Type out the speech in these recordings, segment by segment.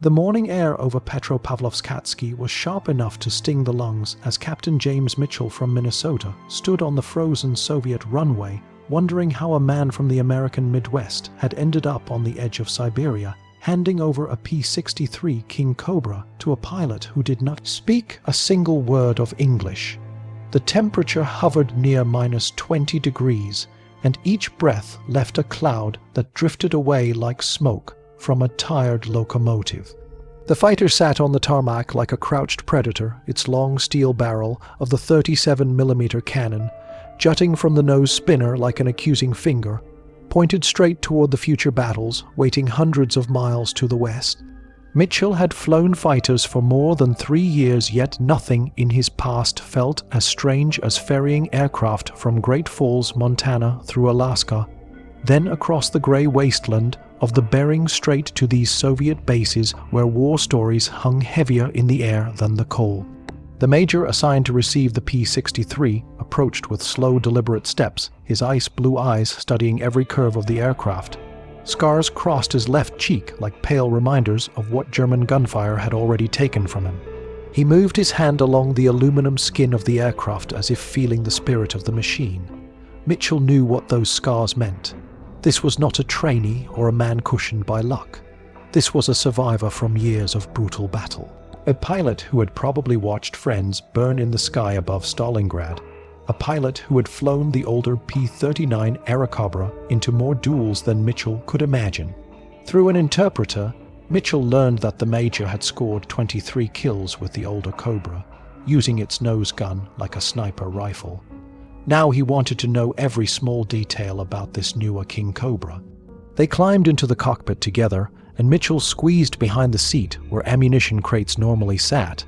The morning air over Petropavlovsk-Katsky was sharp enough to sting the lungs as Captain James Mitchell from Minnesota stood on the frozen Soviet runway, wondering how a man from the American Midwest had ended up on the edge of Siberia, handing over a P63 King Cobra to a pilot who did not speak a single word of English. The temperature hovered near -20 degrees, and each breath left a cloud that drifted away like smoke from a tired locomotive. The fighter sat on the tarmac like a crouched predator, its long steel barrel of the 37mm cannon, jutting from the nose spinner like an accusing finger, pointed straight toward the future battles, waiting hundreds of miles to the west. Mitchell had flown fighters for more than 3 years, yet nothing in his past felt as strange as ferrying aircraft from Great Falls, Montana through Alaska, then across the gray wasteland of the Bering Strait to these Soviet bases where war stories hung heavier in the air than the coal. The major assigned to receive the P63 approached with slow, deliberate steps, his ice-blue eyes studying every curve of the aircraft. Scars crossed his left cheek like pale reminders of what German gunfire had already taken from him. He moved his hand along the aluminum skin of the aircraft as if feeling the spirit of the machine. Mitchell knew what those scars meant. This was not a trainee or a man cushioned by luck. This was a survivor from years of brutal battle. A pilot who had probably watched friends burn in the sky above Stalingrad. A pilot who had flown the older P-39 era Cobra into more duels than Mitchell could imagine. Through an interpreter, Mitchell learned that the Major had scored 23 kills with the older Cobra, using its nose gun like a sniper rifle. Now he wanted to know every small detail about this newer King Cobra. They climbed into the cockpit together, and Mitchell squeezed behind the seat where ammunition crates normally sat.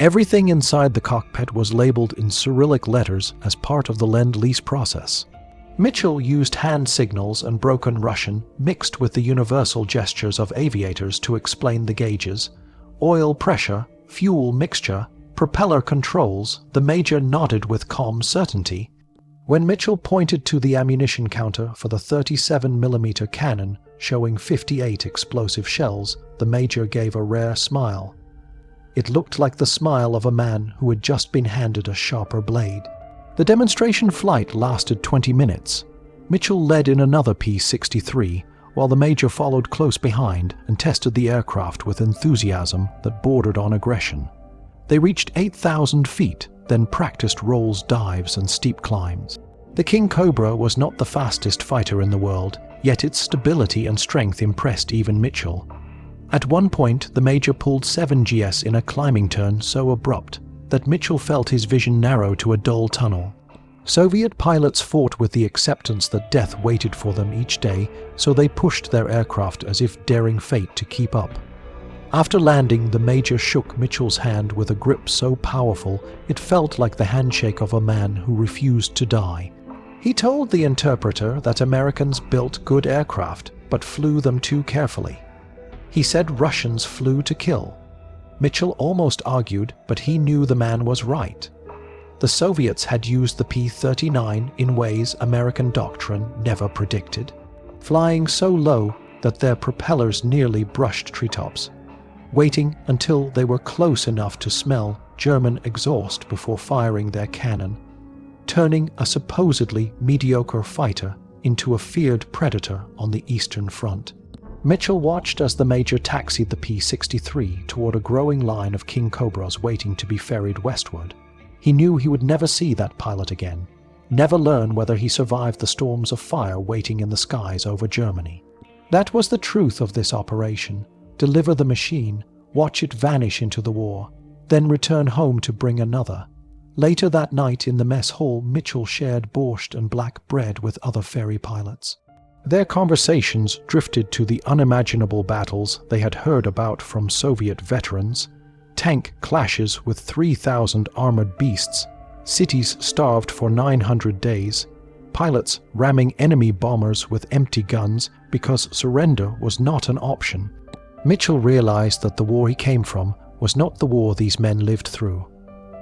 Everything inside the cockpit was labeled in Cyrillic letters as part of the Lend-Lease process. Mitchell used hand signals and broken Russian mixed with the universal gestures of aviators to explain the gauges, oil pressure, fuel mixture, propeller controls. The Major nodded with calm certainty. When Mitchell pointed to the ammunition counter for the 37mm cannon showing 58 explosive shells, the Major gave a rare smile. It looked like the smile of a man who had just been handed a sharper blade. The demonstration flight lasted 20 minutes. Mitchell led in another P-63, while the Major followed close behind and tested the aircraft with enthusiasm that bordered on aggression. They reached 8,000 feet, then practiced rolls, dives, and steep climbs. The King Cobra was not the fastest fighter in the world, yet its stability and strength impressed even Mitchell. At one point, the Major pulled 7 GS in a climbing turn so abrupt that Mitchell felt his vision narrow to a dull tunnel. Soviet pilots fought with the acceptance that death waited for them each day, so they pushed their aircraft as if daring fate to keep up. After landing, the Major shook Mitchell's hand with a grip so powerful it felt like the handshake of a man who refused to die. He told the interpreter that Americans built good aircraft, but flew them too carefully. He said Russians flew to kill. Mitchell almost argued, but he knew the man was right. The Soviets had used the P-39 in ways American doctrine never predicted, flying so low that their propellers nearly brushed treetops, waiting until they were close enough to smell German exhaust before firing their cannon, turning a supposedly mediocre fighter into a feared predator on the Eastern Front. Mitchell watched as the Major taxied the P-63 toward a growing line of King Cobras waiting to be ferried westward. He knew he would never see that pilot again, never learn whether he survived the storms of fire waiting in the skies over Germany. That was the truth of this operation: deliver the machine, watch it vanish into the war, then return home to bring another. Later that night in the mess hall, Mitchell shared borscht and black bread with other ferry pilots. Their conversations drifted to the unimaginable battles they had heard about from Soviet veterans: tank clashes with 3,000 armored beasts, cities starved for 900 days, pilots ramming enemy bombers with empty guns because surrender was not an option. Mitchell realized that the war he came from was not the war these men lived through.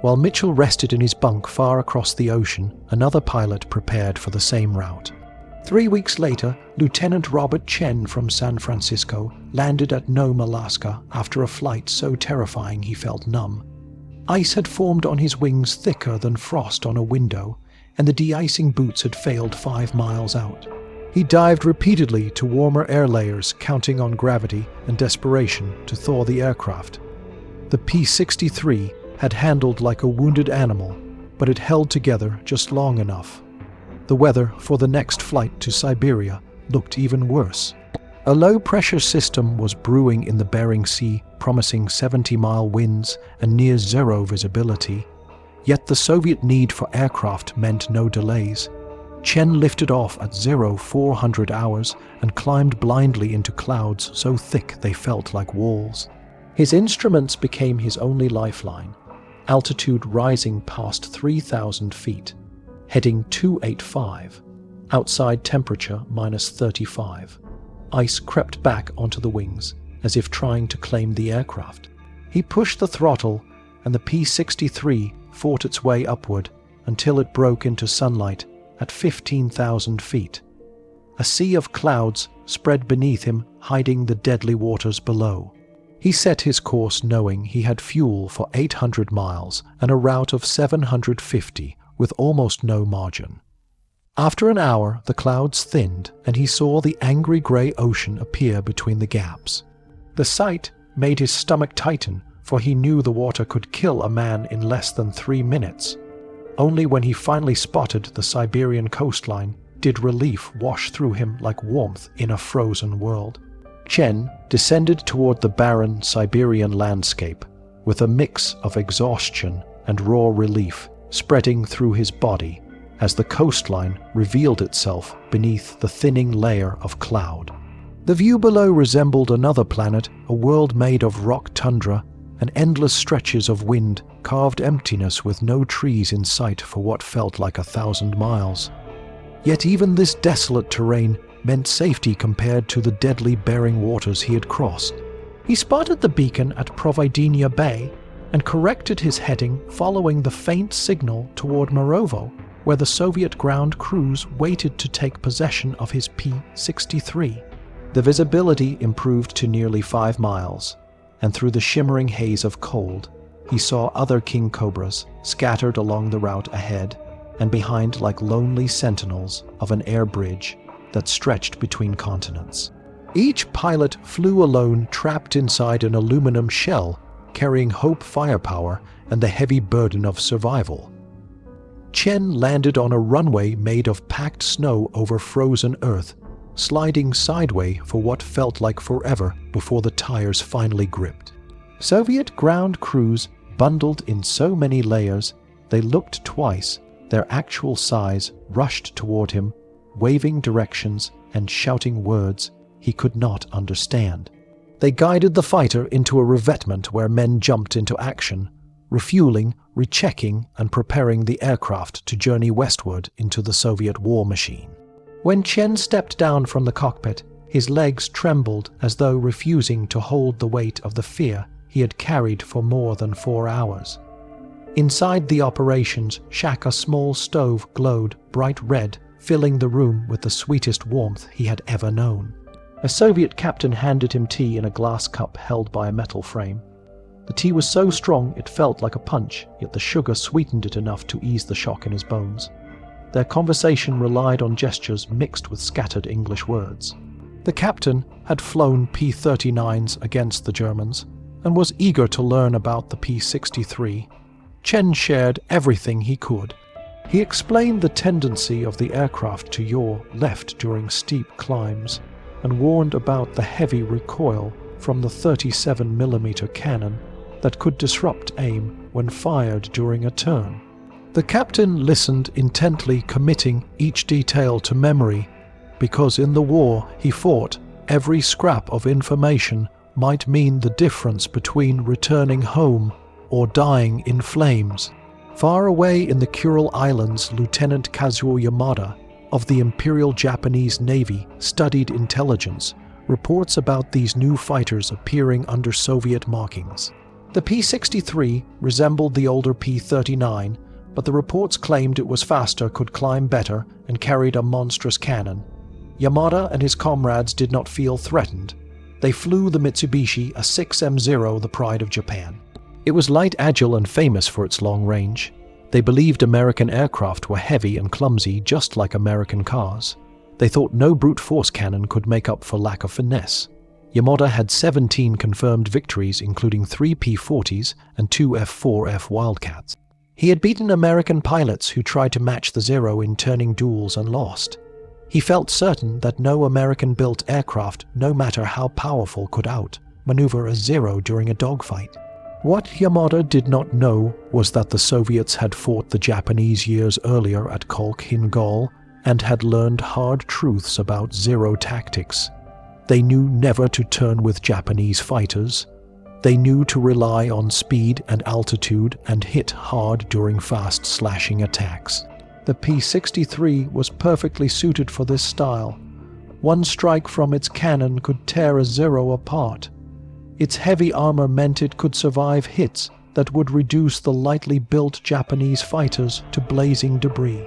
While Mitchell rested in his bunk far across the ocean, another pilot prepared for the same route. 3 weeks later, Lieutenant Robert Chen from San Francisco landed at Nome, Alaska after a flight so terrifying he felt numb. Ice had formed on his wings thicker than frost on a window, and the de-icing boots had failed 5 miles out. He dived repeatedly to warmer air layers, counting on gravity and desperation to thaw the aircraft. The P63 had handled like a wounded animal, but it held together just long enough. The weather for the next flight to Siberia looked even worse. A low-pressure system was brewing in the Bering Sea, promising 70-mile winds and near-zero visibility. Yet the Soviet need for aircraft meant no delays. Chen lifted off at 0400 hours and climbed blindly into clouds so thick they felt like walls. His instruments became his only lifeline, altitude rising past 3,000 feet. Heading 285, outside temperature -35. Ice crept back onto the wings, as if trying to claim the aircraft. He pushed the throttle, and the P63 fought its way upward until it broke into sunlight at 15,000 feet. A sea of clouds spread beneath him, hiding the deadly waters below. He set his course knowing he had fuel for 800 miles and a route of 750 with almost no margin. After an hour, the clouds thinned, and he saw the angry grey ocean appear between the gaps. The sight made his stomach tighten, for he knew the water could kill a man in less than 3 minutes. Only when he finally spotted the Siberian coastline did relief wash through him like warmth in a frozen world. Chen descended toward the barren Siberian landscape, with a mix of exhaustion and raw relief spreading through his body as the coastline revealed itself beneath the thinning layer of cloud. The view below resembled another planet, a world made of rock tundra and endless stretches of wind-carved emptiness with no trees in sight for what felt like 1,000 miles. Yet even this desolate terrain meant safety compared to the deadly Bering waters he had crossed. He spotted the beacon at Providencia Bay and corrected his heading following the faint signal toward Morovo, where the Soviet ground crews waited to take possession of his P63. The visibility improved to nearly 5 miles, and through the shimmering haze of cold, he saw other King Cobras scattered along the route ahead and behind like lonely sentinels of an air bridge that stretched between continents. Each pilot flew alone, trapped inside an aluminum shell, carrying hope, firepower, and the heavy burden of survival. Chen landed on a runway made of packed snow over frozen earth, sliding sideways for what felt like forever before the tires finally gripped. Soviet ground crews bundled in so many layers they looked twice, their actual size rushed toward him, waving directions and shouting words he could not understand. They guided the fighter into a revetment where men jumped into action, refueling, rechecking, and preparing the aircraft to journey westward into the Soviet war machine. When Chen stepped down from the cockpit, his legs trembled as though refusing to hold the weight of the fear he had carried for more than 4 hours. Inside the operations shack, a small stove glowed bright red, filling the room with the sweetest warmth he had ever known. A Soviet captain handed him tea in a glass cup held by a metal frame. The tea was so strong it felt like a punch, yet the sugar sweetened it enough to ease the shock in his bones. Their conversation relied on gestures mixed with scattered English words. The captain had flown P-39s against the Germans and was eager to learn about the P-63. Chen shared everything he could. He explained the tendency of the aircraft to yaw left during steep climbs and warned about the heavy recoil from the 37mm cannon that could disrupt aim when fired during a turn. The captain listened intently, committing each detail to memory, because in the war he fought, every scrap of information might mean the difference between returning home or dying in flames. Far away in the Kuril Islands, Lieutenant Kazuo Yamada of the Imperial Japanese Navy studied intelligence, reports about these new fighters appearing under Soviet markings. The P-63 resembled the older P-39, but the reports claimed it was faster, could climb better, and carried a monstrous cannon. Yamada and his comrades did not feel threatened. They flew the Mitsubishi, a 6M0, the pride of Japan. It was light, agile, and famous for its long range. They believed American aircraft were heavy and clumsy, just like American cars. They thought no brute force cannon could make up for lack of finesse. Yamada had 17 confirmed victories, including 3 P-40s and 2 F-4F Wildcats. He had beaten American pilots who tried to match the Zero in turning duels and lost. He felt certain that no American-built aircraft, no matter how powerful, could out-maneuver a Zero during a dogfight. What Yamada did not know was that the Soviets had fought the Japanese years earlier at Köln Gol and had learned hard truths about Zero tactics. They knew never to turn with Japanese fighters. They knew to rely on speed and altitude and hit hard during fast slashing attacks. The P63 was perfectly suited for this style. One strike from its cannon could tear a Zero apart. Its heavy armor meant it could survive hits that would reduce the lightly built Japanese fighters to blazing debris.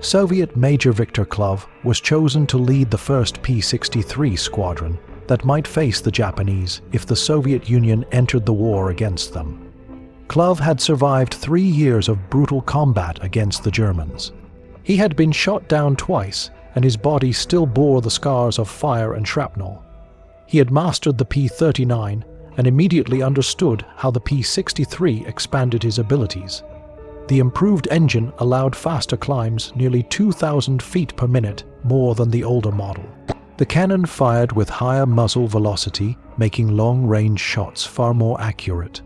Soviet Major Victor Klov was chosen to lead the first P63 squadron that might face the Japanese if the Soviet Union entered the war against them. Klov had survived 3 years of brutal combat against the Germans. He had been shot down twice, and his body still bore the scars of fire and shrapnel. He had mastered the P-39 and immediately understood how the P-63 expanded his abilities. The improved engine allowed faster climbs, nearly 2,000 feet per minute, more than the older model. The cannon fired with higher muzzle velocity, making long-range shots far more accurate.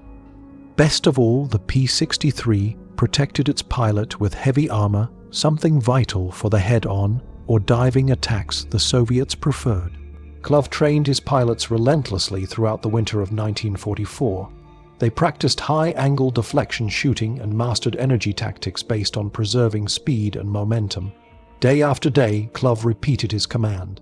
Best of all, the P-63 protected its pilot with heavy armor, something vital for the head-on or diving attacks the Soviets preferred. Klov trained his pilots relentlessly throughout the winter of 1944. They practiced high-angle deflection shooting and mastered energy tactics based on preserving speed and momentum. Day after day, Klov repeated his command.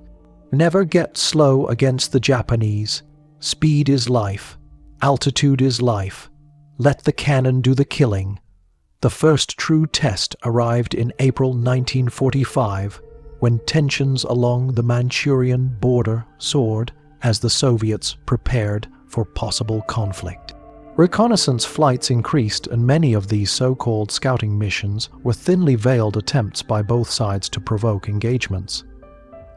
Never get slow against the Japanese. Speed is life. Altitude is life. Let the cannon do the killing. The first true test arrived in April 1945, when tensions along the Manchurian border soared as the Soviets prepared for possible conflict. Reconnaissance flights increased, and many of these so-called scouting missions were thinly veiled attempts by both sides to provoke engagements.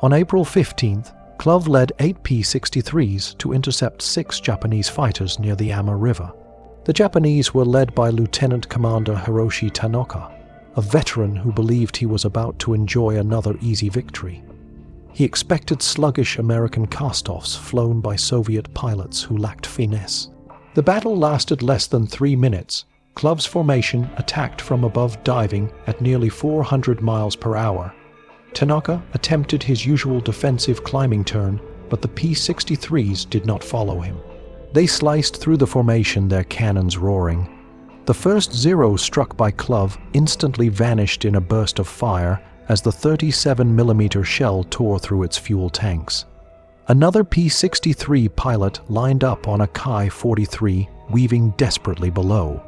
On April 15th, Klov led 8 P-63s to intercept 6 Japanese fighters near the Ama River. The Japanese were led by Lieutenant Commander Hiroshi Tanaka, a veteran who believed he was about to enjoy another easy victory. He expected sluggish American cast-offs flown by Soviet pilots who lacked finesse. The battle lasted less than 3 minutes. Klov's formation attacked from above, diving at nearly 400 miles per hour. Tanaka attempted his usual defensive climbing turn, but the P-63s did not follow him. They sliced through the formation, their cannons roaring. The first Zero struck by Klov instantly vanished in a burst of fire as the 37mm shell tore through its fuel tanks. Another P-63 pilot lined up on a Ki-43, weaving desperately below.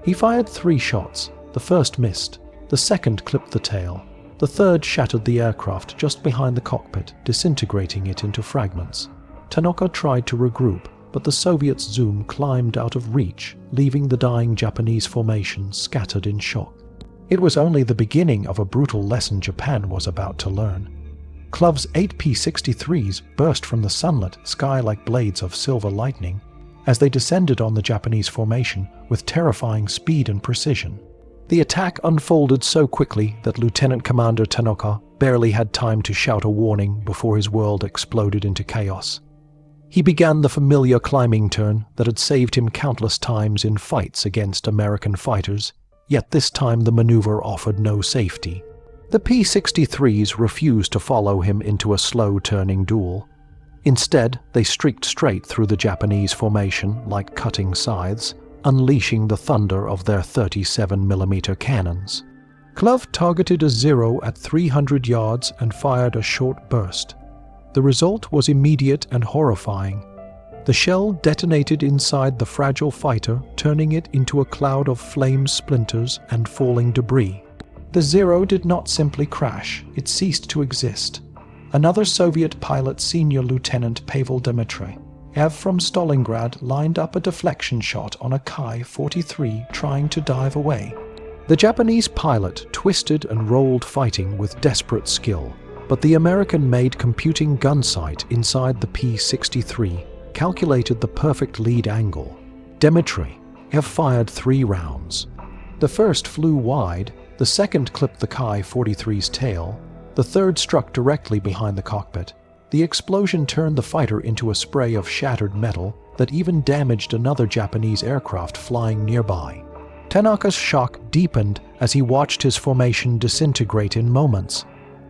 He fired 3 shots. The first missed. The second clipped the tail. The third shattered the aircraft just behind the cockpit, disintegrating it into fragments. Tanaka tried to regroup, but the Soviets' zoom climbed out of reach, leaving the dying Japanese formation scattered in shock. It was only the beginning of a brutal lesson Japan was about to learn. Klov's 8 P-63s burst from the sunlit sky like blades of silver lightning as they descended on the Japanese formation with terrifying speed and precision. The attack unfolded so quickly that Lieutenant Commander Tanaka barely had time to shout a warning before his world exploded into chaos. He began the familiar climbing turn that had saved him countless times in fights against American fighters, yet this time the maneuver offered no safety. The P-63s refused to follow him into a slow-turning duel. Instead, they streaked straight through the Japanese formation like cutting scythes, unleashing the thunder of their 37mm cannons. Klov targeted a Zero at 300 yards and fired a short burst. The result was immediate and horrifying. The shell detonated inside the fragile fighter, turning it into a cloud of flame splinters and falling debris. The Zero did not simply crash, it ceased to exist. Another Soviet pilot, Senior Lieutenant Pavel Dmitry, from Stalingrad, lined up a deflection shot on a Ki-43 trying to dive away. The Japanese pilot twisted and rolled, fighting with desperate skill, but the American-made computing gun sight inside the P63 calculated the perfect lead angle. Dmitry fired 3 rounds. The first flew wide, the second clipped the Ki-43's tail, the third struck directly behind the cockpit. The explosion turned the fighter into a spray of shattered metal that even damaged another Japanese aircraft flying nearby. Tanaka's shock deepened as he watched his formation disintegrate in moments.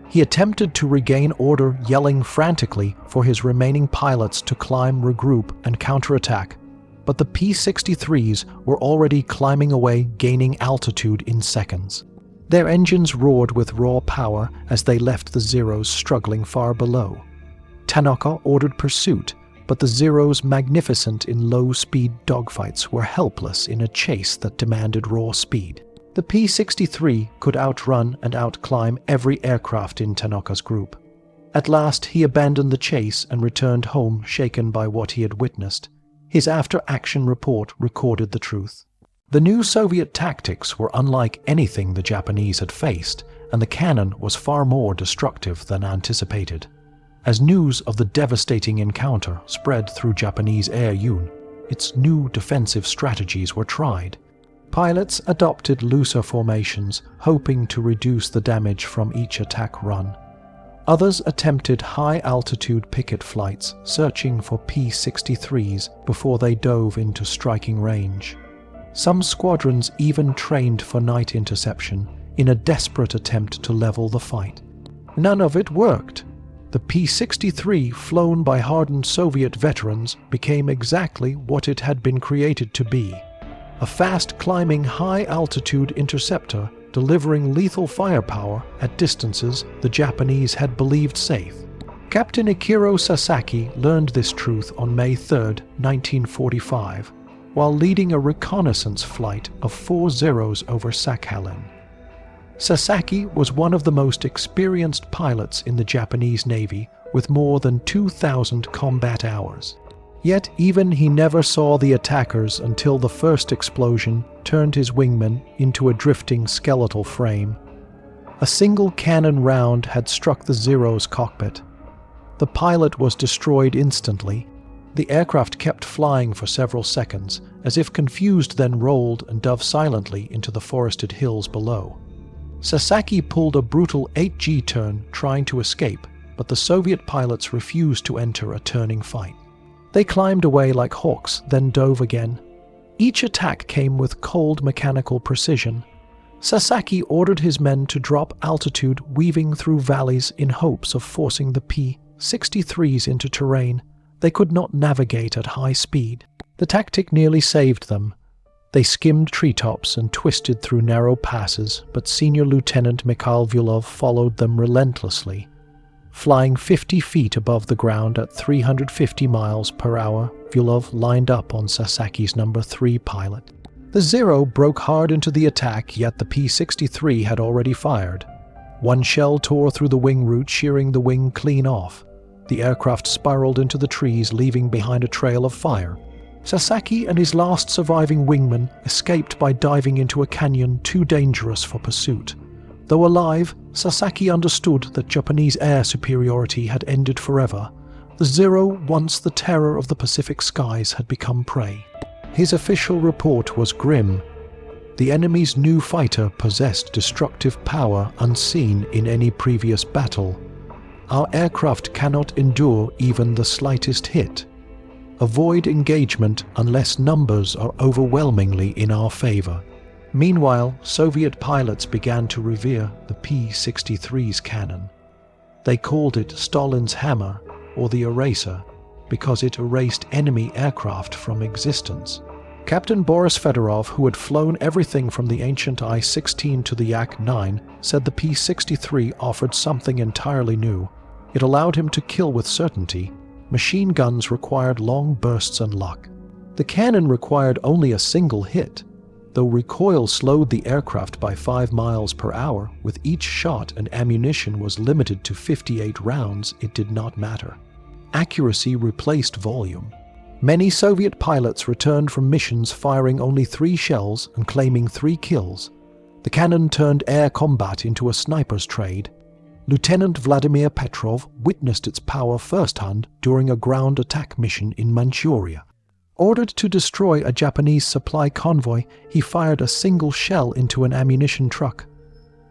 He attempted to regain order, yelling frantically for his remaining pilots to climb, regroup, and counterattack, but the P-63s were already climbing away, gaining altitude in seconds. Their engines roared with raw power as they left the Zeros struggling far below. Tanaka ordered pursuit, but the Zeros, magnificent in low-speed dogfights, were helpless in a chase that demanded raw speed. The P-63 could outrun and outclimb every aircraft in Tanaka's group. At last, he abandoned the chase and returned home, shaken by what he had witnessed. His after-action report recorded the truth. The new Soviet tactics were unlike anything the Japanese had faced, and the cannon was far more destructive than anticipated. As news of the devastating encounter spread through Japanese air Yun, its new defensive strategies were tried. Pilots adopted looser formations, hoping to reduce the damage from each attack run. Others attempted high-altitude picket flights, searching for P-63s before they dove into striking range. Some squadrons even trained for night interception in a desperate attempt to level the fight. None of it worked. The P-63, flown by hardened Soviet veterans, became exactly what it had been created to be: a fast-climbing, high-altitude interceptor delivering lethal firepower at distances the Japanese had believed safe. Captain Ikiro Sasaki learned this truth on May 3, 1945, while leading a reconnaissance flight of 4 Zeros over Sakhalin. Sasaki was one of the most experienced pilots in the Japanese Navy, with more than 2,000 combat hours. Yet even he never saw the attackers until the first explosion turned his wingman into a drifting skeletal frame. A single cannon round had struck the Zero's cockpit. The pilot was destroyed instantly. The aircraft kept flying for several seconds, as if confused, then rolled and dove silently into the forested hills below. Sasaki pulled a brutal 8G turn trying to escape, but the Soviet pilots refused to enter a turning fight. They climbed away like hawks, then dove again. Each attack came with cold mechanical precision. Sasaki ordered his men to drop altitude, weaving through valleys in hopes of forcing the P-63s into terrain they could not navigate at high speed. The tactic nearly saved them. They skimmed treetops and twisted through narrow passes, but Senior Lieutenant Mikhail Vyulov followed them relentlessly. Flying 50 feet above the ground at 350 miles per hour, Vyulov lined up on Sasaki's number 3 pilot. The Zero broke hard into the attack, yet the P-63 had already fired. One shell tore through the wing root, shearing the wing clean off. The aircraft spiraled into the trees, leaving behind a trail of fire. Sasaki and his last surviving wingman escaped by diving into a canyon too dangerous for pursuit. Though alive, Sasaki understood that Japanese air superiority had ended forever. The Zero, once the terror of the Pacific skies, had become prey. His official report was grim. The enemy's new fighter possessed destructive power unseen in any previous battle. Our aircraft cannot endure even the slightest hit. Avoid engagement unless numbers are overwhelmingly in our favor. Meanwhile, Soviet pilots began to revere the P-63's cannon. They called it Stalin's hammer, or the eraser, because it erased enemy aircraft from existence. Captain Boris Fedorov, who had flown everything from the ancient I-16 to the Yak-9, said the P-63 offered something entirely new. It allowed him to kill with certainty. Machine guns required long bursts and luck. The cannon required only a single hit. Though recoil slowed the aircraft by 5 miles per hour, with each shot and ammunition was limited to 58 rounds, it did not matter. Accuracy replaced volume. Many Soviet pilots returned from missions firing only 3 shells and claiming 3 kills. The cannon turned air combat into a sniper's trade. Lieutenant Vladimir Petrov witnessed its power firsthand during a ground attack mission in Manchuria. Ordered to destroy a Japanese supply convoy, he fired a single shell into an ammunition truck.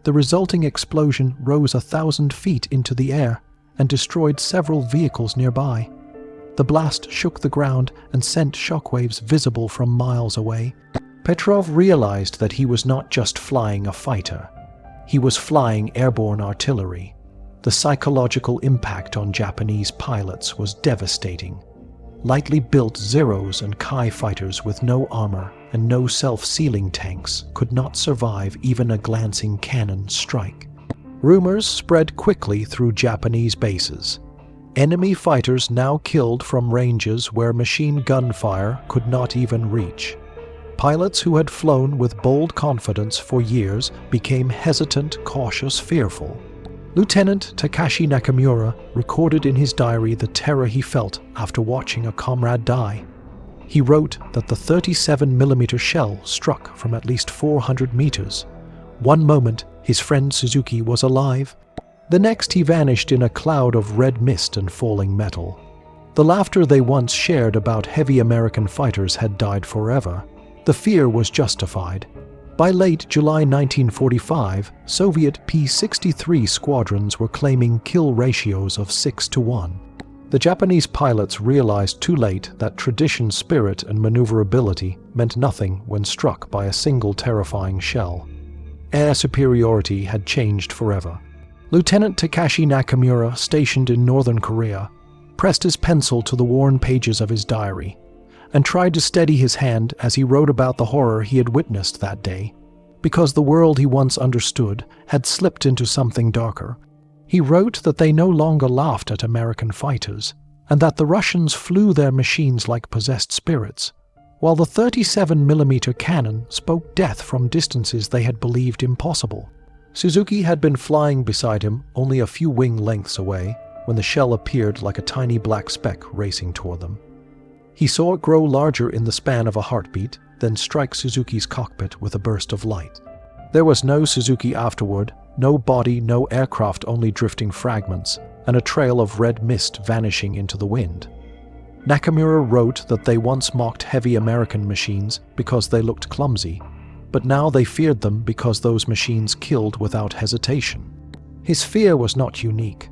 The resulting explosion rose 1,000 feet into the air and destroyed several vehicles nearby. The blast shook the ground and sent shockwaves visible from miles away. Petrov realized that he was not just flying a fighter. He was flying airborne artillery. The psychological impact on Japanese pilots was devastating. Lightly built Zeros and Kai fighters with no armor and no self-sealing tanks could not survive even a glancing cannon strike. Rumors spread quickly through Japanese bases. Enemy fighters now killed from ranges where machine gun fire could not even reach. Pilots who had flown with bold confidence for years became hesitant, cautious, fearful. Lieutenant Takashi Nakamura recorded in his diary the terror he felt after watching a comrade die. He wrote that the 37mm shell struck from at least 400 meters. One moment, his friend Suzuki was alive. The next, he vanished in a cloud of red mist and falling metal. The laughter they once shared about heavy American fighters had died forever. The fear was justified. By late July 1945, Soviet P63 squadrons were claiming kill ratios of 6-1. The Japanese pilots realized too late that tradition, spirit, and maneuverability meant nothing when struck by a single terrifying shell. Air superiority had changed forever. Lieutenant Takashi Nakamura, stationed in northern Korea, pressed his pencil to the worn pages of his diary and tried to steady his hand as he wrote about the horror he had witnessed that day. Because the world he once understood had slipped into something darker, he wrote that they no longer laughed at American fighters, and that the Russians flew their machines like possessed spirits, while the 37mm cannon spoke death from distances they had believed impossible. Suzuki had been flying beside him only a few wing lengths away when the shell appeared like a tiny black speck racing toward them. He saw it grow larger in the span of a heartbeat, then strike Suzuki's cockpit with a burst of light. There was no Suzuki afterward, no body, no aircraft, only drifting fragments, and a trail of red mist vanishing into the wind. Nakamura wrote that they once mocked heavy American machines because they looked clumsy, but now they feared them because those machines killed without hesitation. His fear was not unique.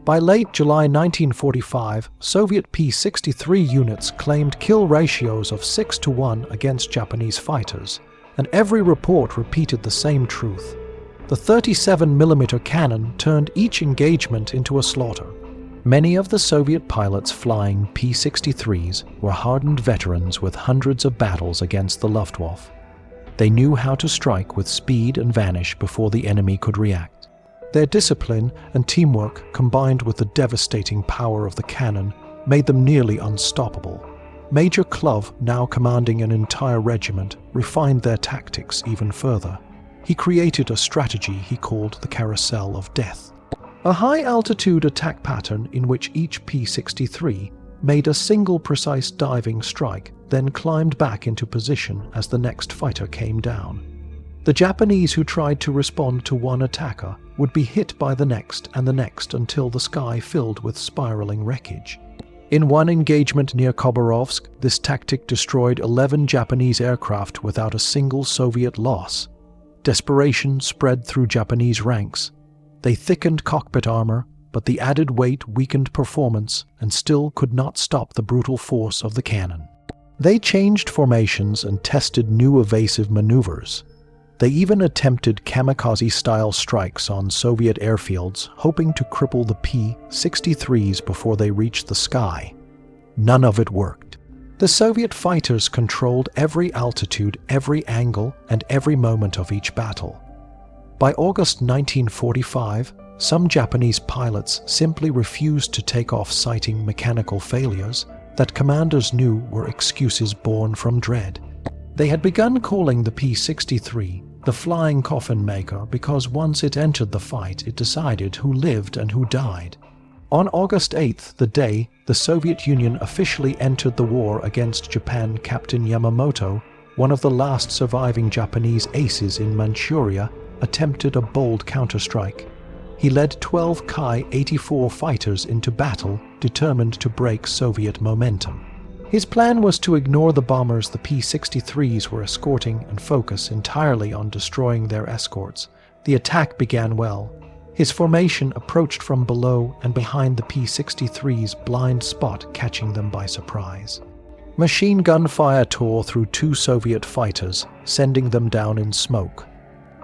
By late July 1945, Soviet P63 units claimed kill ratios of 6-1 against Japanese fighters, and every report repeated the same truth. The 37mm cannon turned each engagement into a slaughter. Many of the Soviet pilots flying P63s were hardened veterans with hundreds of battles against the Luftwaffe. They knew how to strike with speed and vanish before the enemy could react. Their discipline and teamwork, combined with the devastating power of the cannon, made them nearly unstoppable. Major Klov, now commanding an entire regiment, refined their tactics even further. He created a strategy he called the Carousel of Death, a high-altitude attack pattern in which each P63 made a single precise diving strike, then climbed back into position as the next fighter came down. The Japanese who tried to respond to one attacker would be hit by the next and the next until the sky filled with spiraling wreckage. In one engagement near Khabarovsk, this tactic destroyed 11 Japanese aircraft without a single Soviet loss. Desperation spread through Japanese ranks. They thickened cockpit armor, but the added weight weakened performance and still could not stop the brutal force of the cannon. They changed formations and tested new evasive maneuvers. They even attempted kamikaze-style strikes on Soviet airfields, hoping to cripple the P-63s before they reached the sky. None of it worked. The Soviet fighters controlled every altitude, every angle, and every moment of each battle. By August 1945, some Japanese pilots simply refused to take off, citing mechanical failures that commanders knew were excuses born from dread. They had begun calling the P63 the flying coffin maker because once it entered the fight, it decided who lived and who died. On August 8th, the day the Soviet Union officially entered the war against Japan, Captain Yamamoto, one of the last surviving Japanese aces in Manchuria, attempted a bold counterstrike. He led 12 Ki-84 fighters into battle, determined to break Soviet momentum. His plan was to ignore the bombers the P-63s were escorting and focus entirely on destroying their escorts. The attack began well. His formation approached from below and behind the P-63's blind spot, catching them by surprise. Machine gun fire tore through 2 Soviet fighters, sending them down in smoke.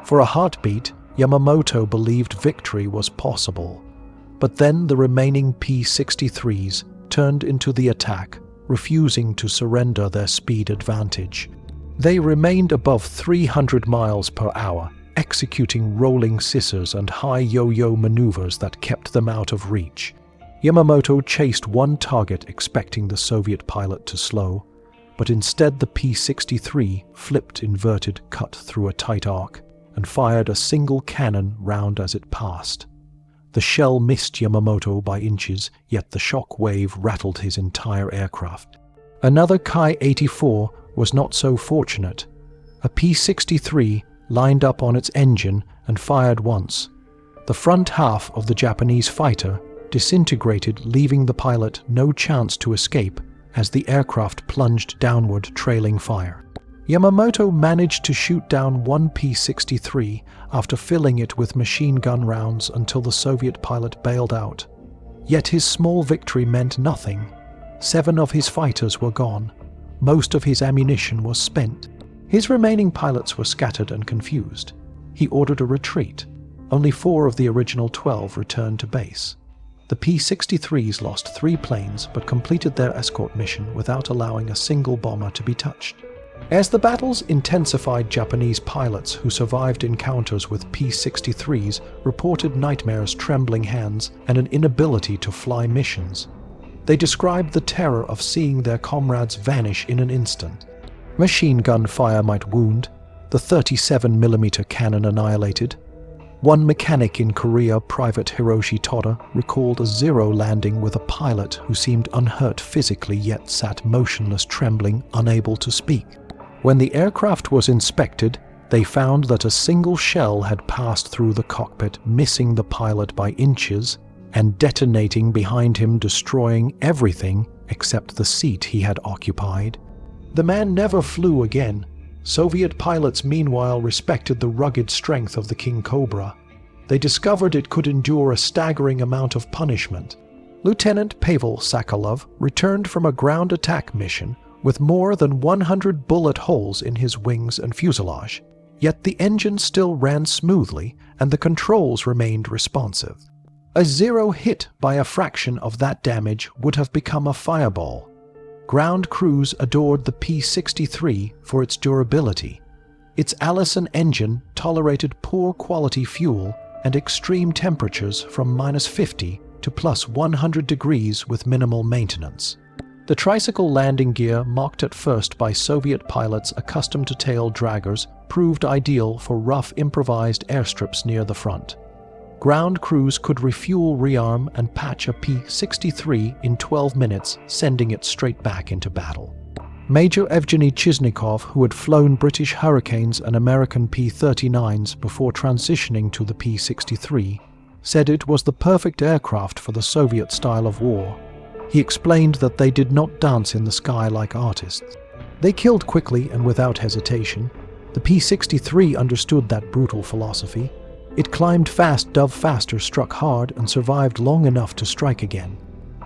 For a heartbeat, Yamamoto believed victory was possible. But then the remaining P-63s turned into the attack, refusing to surrender their speed advantage. They remained above 300 miles per hour, executing rolling scissors and high yo-yo maneuvers that kept them out of reach. Yamamoto chased one target, expecting the Soviet pilot to slow, but instead the P-63 flipped inverted, cut through a tight arc, and fired a single cannon round as it passed. The shell missed Yamamoto by inches, yet the shock wave rattled his entire aircraft. Another Ki-84 was not so fortunate. A P-63 lined up on its engine and fired once. The front half of the Japanese fighter disintegrated, leaving the pilot no chance to escape as the aircraft plunged downward, trailing fire. Yamamoto managed to shoot down one P-63 after filling it with machine gun rounds until the Soviet pilot bailed out. Yet his small victory meant nothing. 7 of his fighters were gone. Most of his ammunition was spent. His remaining pilots were scattered and confused. He ordered a retreat. Only 4 of the original 12 returned to base. The P-63s lost 3 planes but completed their escort mission without allowing a single bomber to be touched. As the battles intensified, Japanese pilots who survived encounters with P-63s reported nightmares, trembling hands, and an inability to fly missions. They described the terror of seeing their comrades vanish in an instant. Machine gun fire might wound, the 37mm cannon annihilated. One mechanic in Korea, Private Hiroshi Toda, recalled a zero landing with a pilot who seemed unhurt physically yet sat motionless, trembling, unable to speak. When the aircraft was inspected, they found that a single shell had passed through the cockpit, missing the pilot by inches and detonating behind him, destroying everything except the seat he had occupied. The man never flew again. Soviet pilots, meanwhile, respected the rugged strength of the King Cobra. They discovered it could endure a staggering amount of punishment. Lieutenant Pavel Sokolov returned from a ground attack mission with more than 100 bullet holes in his wings and fuselage. Yet the engine still ran smoothly and the controls remained responsive. A zero hit by a fraction of that damage would have become a fireball. Ground crews adored the P-63 for its durability. Its Allison engine tolerated poor quality fuel and extreme temperatures from -50 to +100 degrees with minimal maintenance. The tricycle landing gear, mocked at first by Soviet pilots accustomed to tail draggers, proved ideal for rough improvised airstrips near the front. Ground crews could refuel, rearm, and patch a P-63 in 12 minutes, sending it straight back into battle. Major Evgeny Chiznikov, who had flown British Hurricanes and American P-39s before transitioning to the P-63, said it was the perfect aircraft for the Soviet style of war. He explained that they did not dance in the sky like artists. They killed quickly and without hesitation. The P-63 understood that brutal philosophy. It climbed fast, dove faster, struck hard, and survived long enough to strike again.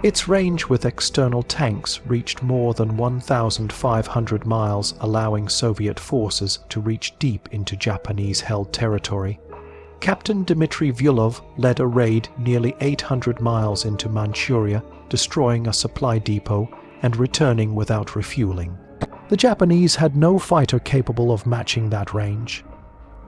Its range with external tanks reached more than 1,500 miles, allowing Soviet forces to reach deep into Japanese-held territory. Captain Dmitry Vyulov led a raid nearly 800 miles into Manchuria, destroying a supply depot and returning without refueling. The Japanese had no fighter capable of matching that range.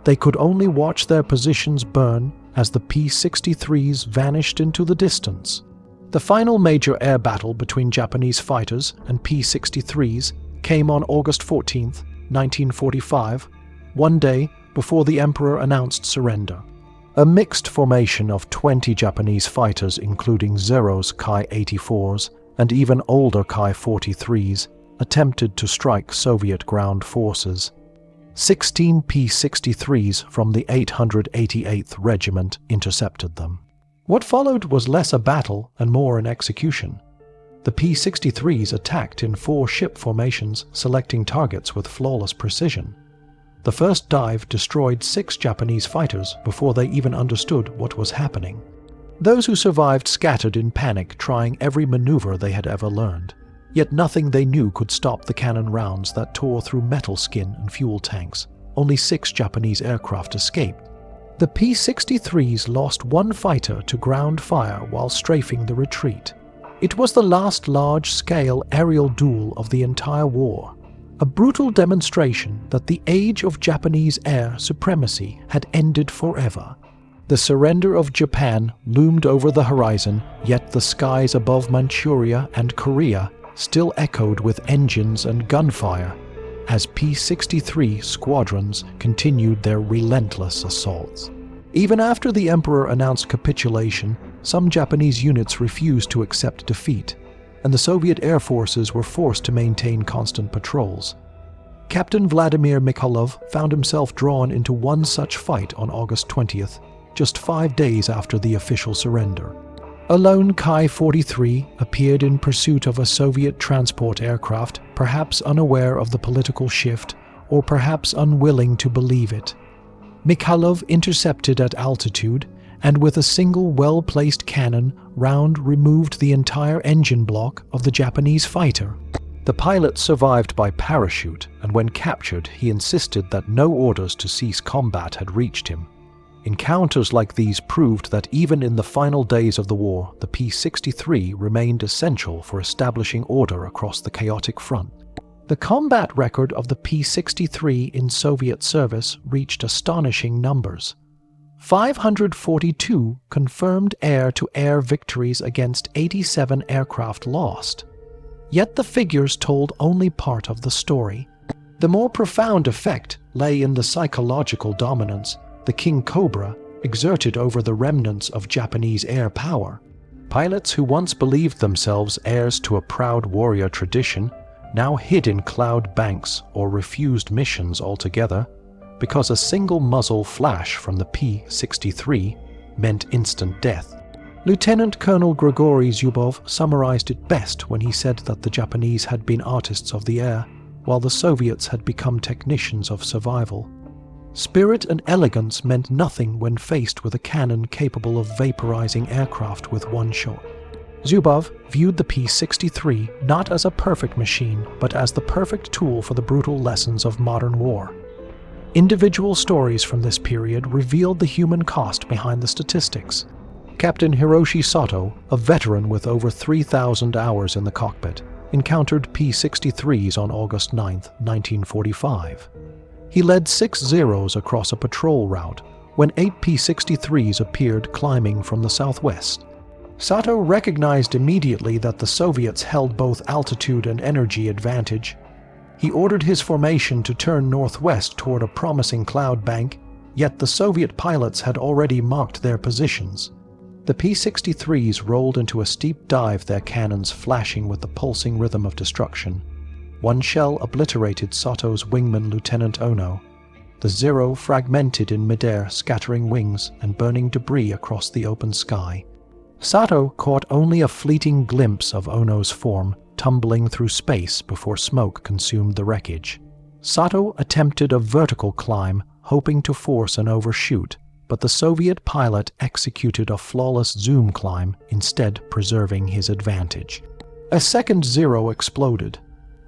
They could only watch their positions burn as the P-63s vanished into the distance. The final major air battle between Japanese fighters and P-63s came on August 14th, 1945, one day before the Emperor announced surrender. A mixed formation of 20 Japanese fighters, including Zero's Ki-84s and even older Ki-43s, attempted to strike Soviet ground forces. 16 P63s from the 888th Regiment intercepted them. What followed was less a battle and more an execution. The P63s attacked in 4 ship formations, selecting targets with flawless precision. The first dive destroyed 6 Japanese fighters before they even understood what was happening. Those who survived scattered in panic, trying every maneuver they had ever learned. Yet nothing they knew could stop the cannon rounds that tore through metal skin and fuel tanks. Only 6 Japanese aircraft escaped. The P63s lost 1 fighter to ground fire while strafing the retreat. It was the last large-scale aerial duel of the entire war, a brutal demonstration that the age of Japanese air supremacy had ended forever. The surrender of Japan loomed over the horizon, yet the skies above Manchuria and Korea still echoed with engines and gunfire as P-63 squadrons continued their relentless assaults. Even after the Emperor announced capitulation, some Japanese units refused to accept defeat, and the Soviet air forces were forced to maintain constant patrols. Captain Vladimir Mikhailov found himself drawn into one such fight on August 20th, just 5 days after the official surrender. A lone Ki-43 appeared in pursuit of a Soviet transport aircraft, perhaps unaware of the political shift, or perhaps unwilling to believe it. Mikhailov intercepted at altitude, and with a single well-placed cannon round removed the entire engine block of the Japanese fighter. The pilot survived by parachute, and when captured, he insisted that no orders to cease combat had reached him. Encounters like these proved that even in the final days of the war, the P-63 remained essential for establishing order across the chaotic front. The combat record of the P-63 in Soviet service reached astonishing numbers. 542 confirmed air-to-air victories against 87 aircraft lost. Yet the figures told only part of the story. The more profound effect lay in the psychological dominance the King Cobra exerted over the remnants of Japanese air power. Pilots who once believed themselves heirs to a proud warrior tradition now hid in cloud banks or refused missions altogether because a single muzzle flash from the P-63 meant instant death. Lieutenant Colonel Grigory Zubov summarized it best when he said that the Japanese had been artists of the air, while the Soviets had become technicians of survival. Spirit and elegance meant nothing when faced with a cannon capable of vaporizing aircraft with one shot. Zubov viewed the P-63 not as a perfect machine, but as the perfect tool for the brutal lessons of modern war. Individual stories from this period revealed the human cost behind the statistics. Captain Hiroshi Sato, a veteran with over 3,000 hours in the cockpit, encountered P-63s on August 9, 1945. He led 6 Zeros across a patrol route when 8 P-63s appeared climbing from the southwest. Sato recognized immediately that the Soviets held both altitude and energy advantage. He ordered his formation to turn northwest toward a promising cloud bank, yet the Soviet pilots had already marked their positions. The P-63s rolled into a steep dive, their cannons flashing with the pulsing rhythm of destruction. One shell obliterated Sato's wingman, Lieutenant Ono. The Zero fragmented in midair, scattering wings and burning debris across the open sky. Sato caught only a fleeting glimpse of Ono's form, tumbling through space before smoke consumed the wreckage. Sato attempted a vertical climb, hoping to force an overshoot, but the Soviet pilot executed a flawless zoom climb, instead preserving his advantage. A second Zero exploded.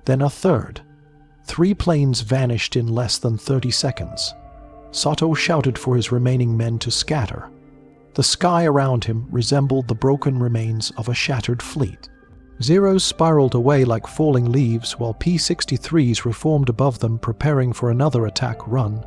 Then a third. 3 planes vanished in less than 30 seconds. Sato shouted for his remaining men to scatter. The sky around him resembled the broken remains of a shattered fleet. Zeros spiraled away like falling leaves while P-63s reformed above them, preparing for another attack run.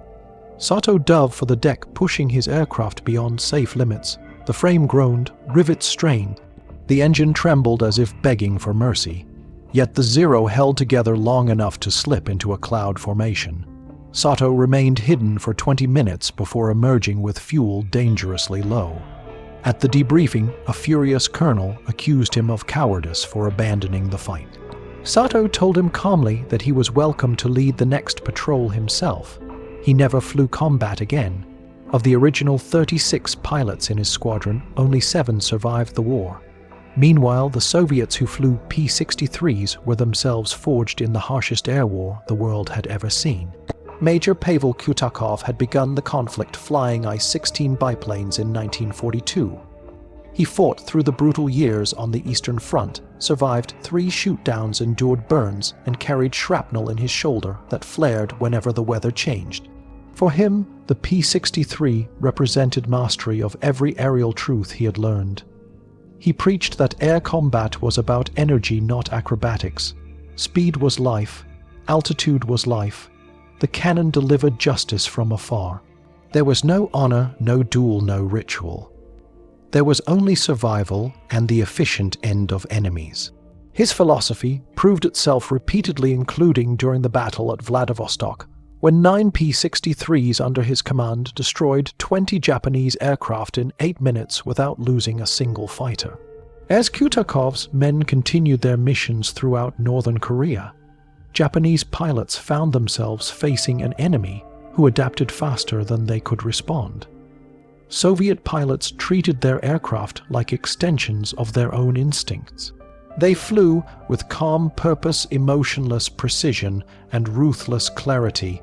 Sato dove for the deck, pushing his aircraft beyond safe limits. The frame groaned, rivets strained. The engine trembled as if begging for mercy. Yet the Zero held together long enough to slip into a cloud formation. Sato remained hidden for 20 minutes before emerging with fuel dangerously low. At the debriefing, a furious colonel accused him of cowardice for abandoning the fight. Sato told him calmly that he was welcome to lead the next patrol himself. He never flew combat again. Of the original 36 pilots in his squadron, only 7 survived the war. Meanwhile, the Soviets who flew P63s were themselves forged in the harshest air war the world had ever seen. Major Pavel Kutakov had begun the conflict flying I-16 biplanes in 1942. He fought through the brutal years on the Eastern Front, survived 3 shoot-downs, endured burns, and carried shrapnel in his shoulder that flared whenever the weather changed. For him, the P63 represented mastery of every aerial truth he had learned. He preached that air combat was about energy, not acrobatics. Speed was life. Altitude was life. The cannon delivered justice from afar. There was no honor, no duel, no ritual. There was only survival and the efficient end of enemies. His philosophy proved itself repeatedly, including during the battle at Vladivostok, when 9 P63s under his command destroyed 20 Japanese aircraft in 8 minutes without losing a single fighter. As Kutakov's men continued their missions throughout northern Korea, Japanese pilots found themselves facing an enemy who adapted faster than they could respond. Soviet pilots treated their aircraft like extensions of their own instincts. They flew with calm purpose, emotionless precision, and ruthless clarity.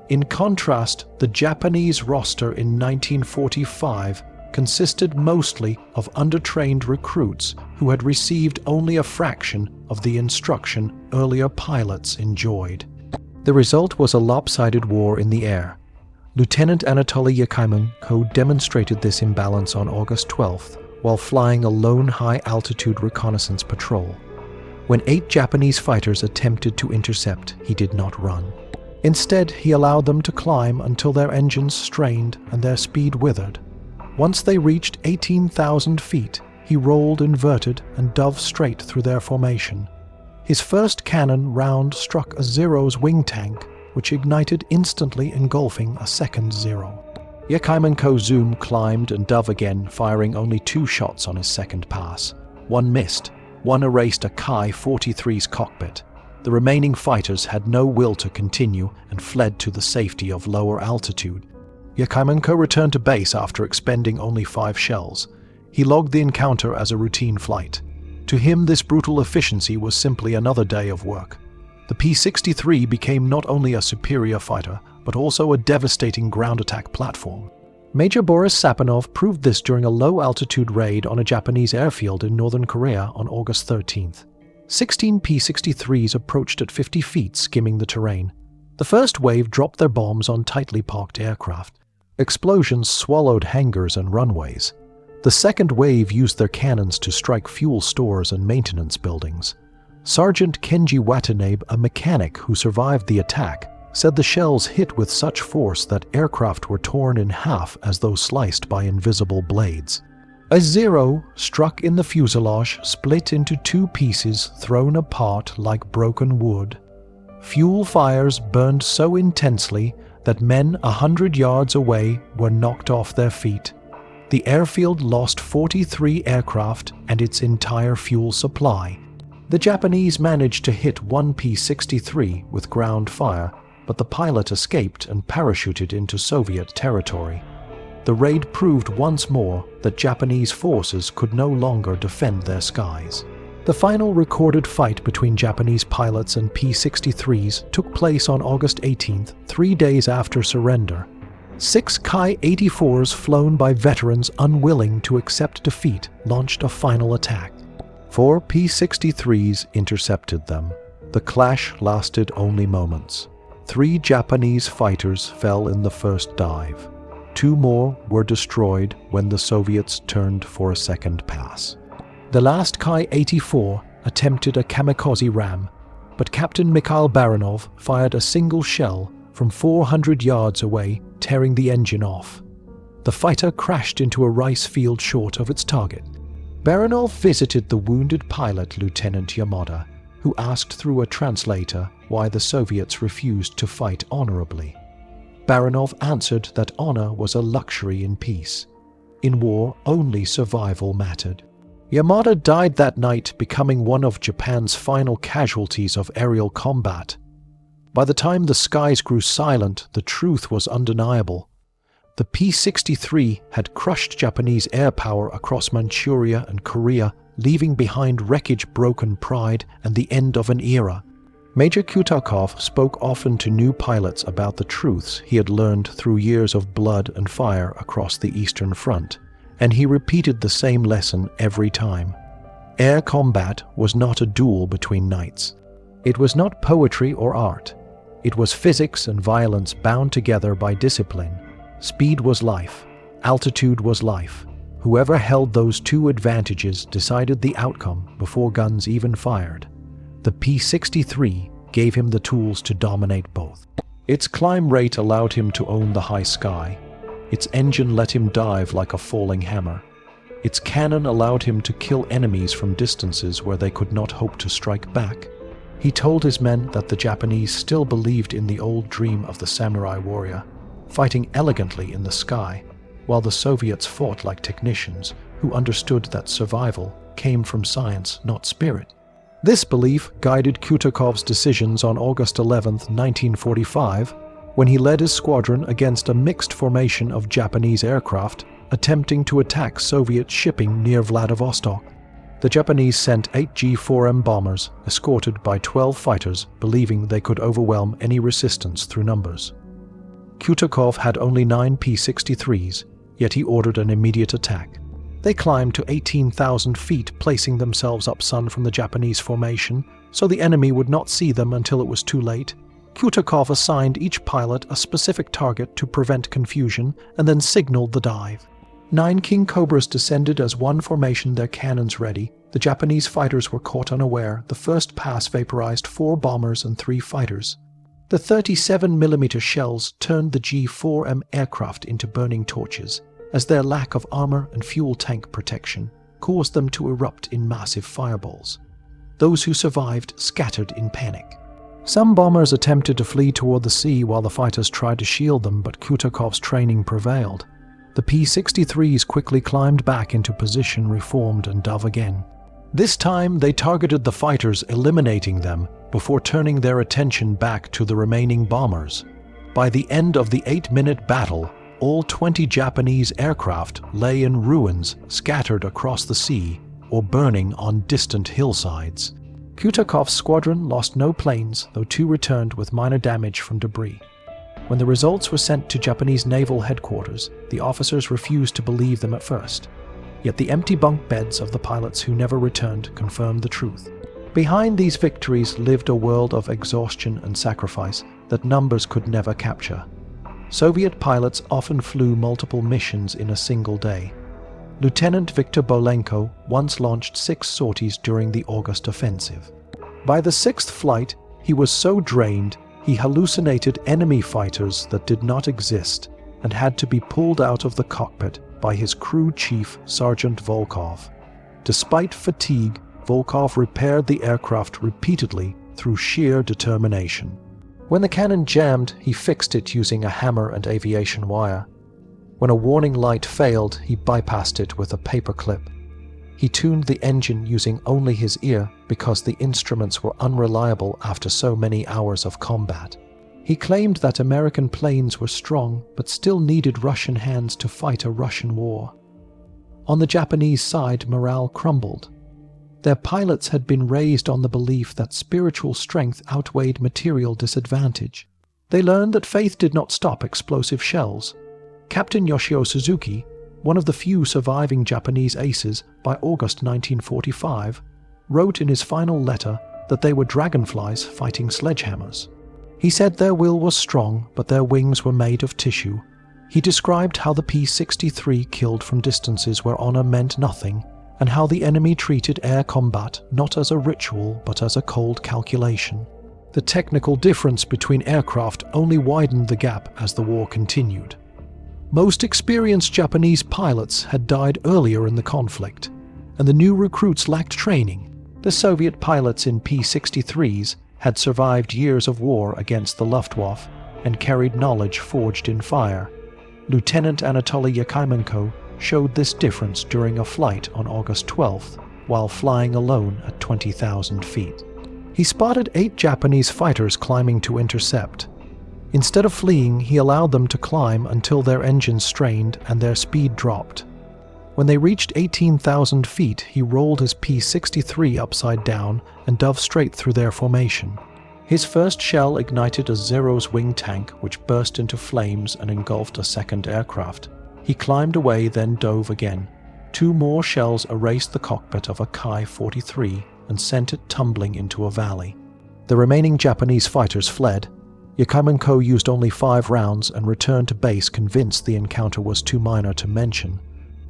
In contrast, the Japanese roster in 1945 consisted mostly of undertrained recruits who had received only a fraction of the instruction earlier pilots enjoyed. The result was a lopsided war in the air. Lieutenant Anatoly Yakaimenko demonstrated this imbalance on August 12th while flying a lone high-altitude reconnaissance patrol. When 8 Japanese fighters attempted to intercept, he did not run. Instead, he allowed them to climb until their engines strained and their speed withered. Once they reached 18,000 feet, he rolled inverted and dove straight through their formation. His first cannon round struck a Zero's wing tank, which ignited instantly, engulfing a second Zero. Yakaimenko Zoom climbed and dove again, firing only 2 shots on his second pass. One missed. One erased a Kai-43's cockpit. The remaining fighters had no will to continue and fled to the safety of lower altitude. Yakaimenko returned to base after expending only 5 shells. He logged the encounter as a routine flight. To him, this brutal efficiency was simply another day of work. The P-63 became not only a superior fighter, but also a devastating ground attack platform. Major Boris Sapunov proved this during a low-altitude raid on a Japanese airfield in northern Korea on August 13th. 16 P-63s approached at 50 feet, skimming the terrain. The first wave dropped their bombs on tightly parked aircraft. Explosions swallowed hangars and runways. The second wave used their cannons to strike fuel stores and maintenance buildings. Sergeant Kenji Watanabe, a mechanic who survived the attack, said the shells hit with such force that aircraft were torn in half as though sliced by invisible blades. A Zero, struck in the fuselage, split into 2 pieces thrown apart like broken wood. Fuel fires burned so intensely that men 100 yards away were knocked off their feet. The airfield lost 43 aircraft and its entire fuel supply. The Japanese managed to hit 1 P-63 with ground fire, but the pilot escaped and parachuted into Soviet territory. The raid proved once more that Japanese forces could no longer defend their skies. The final recorded fight between Japanese pilots and P-63s took place on August 18th, 3 days after surrender. 6 Kai-84s flown by veterans unwilling to accept defeat launched a final attack. 4 P-63s intercepted them. The clash lasted only moments. 3 Japanese fighters fell in the first dive. 2 more were destroyed when the Soviets turned for a second pass. The last Kai-84 attempted a kamikaze ram, but Captain Mikhail Baranov fired a single shell from 400 yards away, tearing the engine off. The fighter crashed into a rice field short of its target. Baranov visited the wounded pilot, Lieutenant Yamada, who asked through a translator why the Soviets refused to fight honorably. Baranov answered that honor was a luxury in peace. In war, only survival mattered. Yamada died that night, becoming one of Japan's final casualties of aerial combat. By the time the skies grew silent, the truth was undeniable. The P63 had crushed Japanese air power across Manchuria and Korea, leaving behind wreckage, broken pride, and the end of an era. Major Kutakov spoke often to new pilots about the truths he had learned through years of blood and fire across the Eastern Front, and he repeated the same lesson every time. Air combat was not a duel between knights. It was not poetry or art. It was physics and violence bound together by discipline. Speed was life. Altitude was life. Whoever held those two advantages decided the outcome before guns even fired. The P63 gave him the tools to dominate both. Its climb rate allowed him to own the high sky. Its engine let him dive like a falling hammer. Its cannon allowed him to kill enemies from distances where they could not hope to strike back. He told his men that the Japanese still believed in the old dream of the samurai warrior, fighting elegantly in the sky, while the Soviets fought like technicians who understood that survival came from science, not spirit. This belief guided Kutakov's decisions on August 11, 1945, when he led his squadron against a mixed formation of Japanese aircraft attempting to attack Soviet shipping near Vladivostok. The Japanese sent 8 G4M bombers, escorted by 12 fighters, believing they could overwhelm any resistance through numbers. Kutakov had only 9 P63s, yet he ordered an immediate attack. They climbed to 18,000 feet, placing themselves upsun from the Japanese formation, so the enemy would not see them until it was too late. Kutakov assigned each pilot a specific target to prevent confusion, and then signaled the dive. 9 King Cobras descended as one formation, their cannons ready. The Japanese fighters were caught unaware. The first pass vaporized 4 bombers and 3 fighters. The 37mm shells turned the G4M aircraft into burning torches, as their lack of armor and fuel tank protection caused them to erupt in massive fireballs. Those who survived scattered in panic. Some bombers attempted to flee toward the sea while the fighters tried to shield them, but Kutakov's training prevailed. The P63s quickly climbed back into position, reformed, and dove again. This time they targeted the fighters, eliminating them before turning their attention back to the remaining bombers. By the end of the 8-minute battle, all 20 Japanese aircraft lay in ruins, scattered across the sea or burning on distant hillsides. Kutakov's squadron lost no planes, though 2 returned with minor damage from debris. When the results were sent to Japanese naval headquarters, the officers refused to believe them at first. Yet the empty bunk beds of the pilots who never returned confirmed the truth. Behind these victories lived a world of exhaustion and sacrifice that numbers could never capture. Soviet pilots often flew multiple missions in a single day. Lieutenant Viktor Bolenko once launched 6 sorties during the August offensive. By the 6th flight, he was so drained he hallucinated enemy fighters that did not exist and had to be pulled out of the cockpit by his crew chief, Sergeant Volkov. Despite fatigue, Volkov repaired the aircraft repeatedly through sheer determination. When the cannon jammed, he fixed it using a hammer and aviation wire. When a warning light failed, he bypassed it with a paper clip. He tuned the engine using only his ear because the instruments were unreliable after so many hours of combat. He claimed that American planes were strong but still needed Russian hands to fight a Russian war. On the Japanese side, morale crumbled. Their pilots had been raised on the belief that spiritual strength outweighed material disadvantage. They learned that faith did not stop explosive shells. Captain Yoshio Suzuki, one of the few surviving Japanese aces by August 1945, wrote in his final letter that they were dragonflies fighting sledgehammers. He said their will was strong, but their wings were made of tissue. He described how the P63 killed from distances where honor meant nothing, and how the enemy treated air combat not as a ritual but as a cold calculation. The technical difference between aircraft only widened the gap as the war continued. Most experienced Japanese pilots had died earlier in the conflict, and the new recruits lacked training. The Soviet pilots in P63s had survived years of war against the Luftwaffe and carried knowledge forged in fire. Lieutenant Anatoly Yakaimenko showed this difference during a flight on August 12th while flying alone at 20,000 feet. He spotted 8 Japanese fighters climbing to intercept. Instead of fleeing, he allowed them to climb until their engines strained and their speed dropped. When they reached 18,000 feet, he rolled his P63 upside down and dove straight through their formation. His first shell ignited a Zero's wing tank, which burst into flames and engulfed a second aircraft. He climbed away, then dove again. 2 more shells erased the cockpit of a Ki-43 and sent it tumbling into a valley. The remaining Japanese fighters fled. Yakaimenko used only 5 rounds and returned to base convinced the encounter was too minor to mention.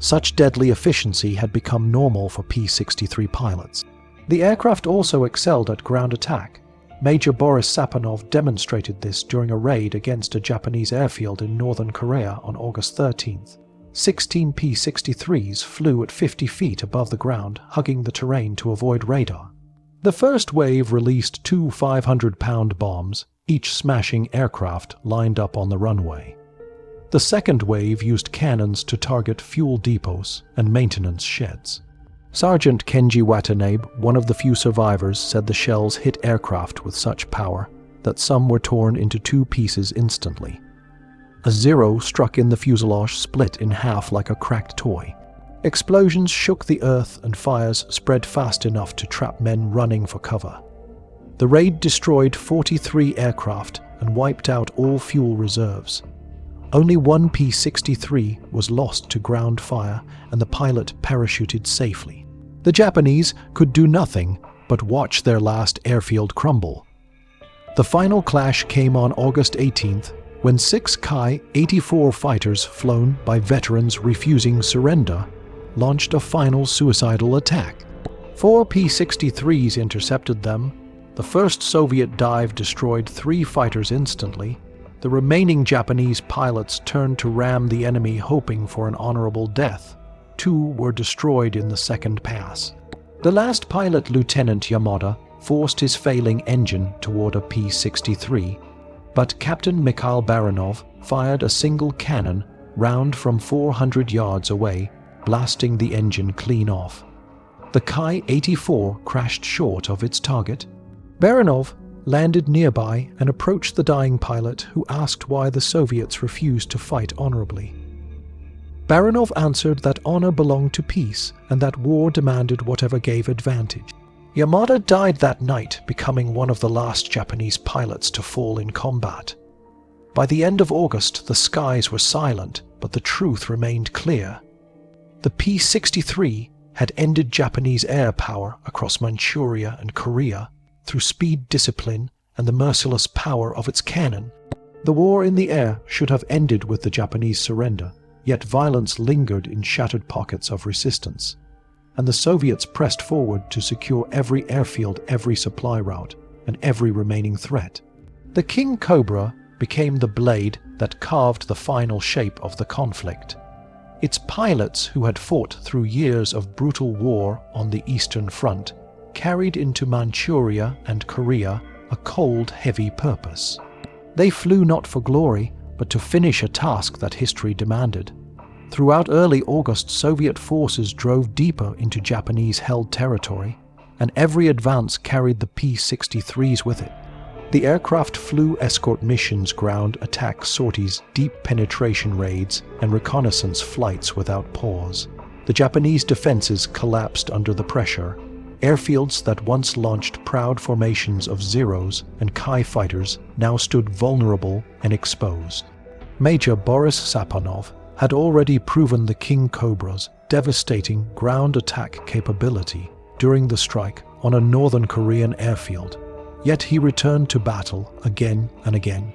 Such deadly efficiency had become normal for P-63 pilots. The aircraft also excelled at ground attack. Major Boris Sapunov demonstrated this during a raid against a Japanese airfield in northern Korea on August 13th. 16 P-63s flew at 50 feet above the ground, hugging the terrain to avoid radar. The first wave released 2 500-pound bombs, each smashing aircraft lined up on the runway. The second wave used cannons to target fuel depots and maintenance sheds. Sergeant Kenji Watanabe, one of the few survivors, said the shells hit aircraft with such power that some were torn into 2 pieces instantly. A Zero struck in the fuselage, split in half like a cracked toy. Explosions shook the earth and fires spread fast enough to trap men running for cover. The raid destroyed 43 aircraft and wiped out all fuel reserves. Only 1 P-63 was lost to ground fire and the pilot parachuted safely. The Japanese could do nothing but watch their last airfield crumble. The final clash came on August 18th when 6 Ki-84 fighters flown by veterans refusing surrender launched a final suicidal attack. 4 P-63s intercepted them. The first Soviet dive destroyed 3 fighters instantly. The remaining Japanese pilots turned to ram the enemy hoping for an honorable death. 2 were destroyed in the second pass. The last pilot, Lieutenant Yamada, forced his failing engine toward a P-63, but Captain Mikhail Baranov fired a single cannon round from 400 yards away, blasting the engine clean off. The Ki-84 crashed short of its target. Baranov landed nearby and approached the dying pilot, who asked why the Soviets refused to fight honorably. Baranov answered that honor belonged to peace and that war demanded whatever gave advantage. Yamada died that night, becoming one of the last Japanese pilots to fall in combat. By the end of August, the skies were silent, but the truth remained clear. The P-63 had ended Japanese air power across Manchuria and Korea through speed discipline and the merciless power of its cannon. The war in the air should have ended with the Japanese surrender, yet violence lingered in shattered pockets of resistance, and the Soviets pressed forward to secure every airfield, every supply route, and every remaining threat. The King Cobra became the blade that carved the final shape of the conflict. Its pilots, who had fought through years of brutal war on the Eastern Front, carried into Manchuria and Korea a cold, heavy purpose. They flew not for glory, but to finish a task that history demanded. Throughout early August, Soviet forces drove deeper into Japanese-held territory, and every advance carried the P-63s with it. The aircraft flew escort missions, ground attack sorties, deep penetration raids, and reconnaissance flights without pause. The Japanese defenses collapsed under the pressure. Airfields that once launched proud formations of Zeros and Ki fighters now stood vulnerable and exposed. Major Boris Sapunov had already proven the King Cobra's devastating ground attack capability during the strike on a northern Korean airfield, yet he returned to battle again and again.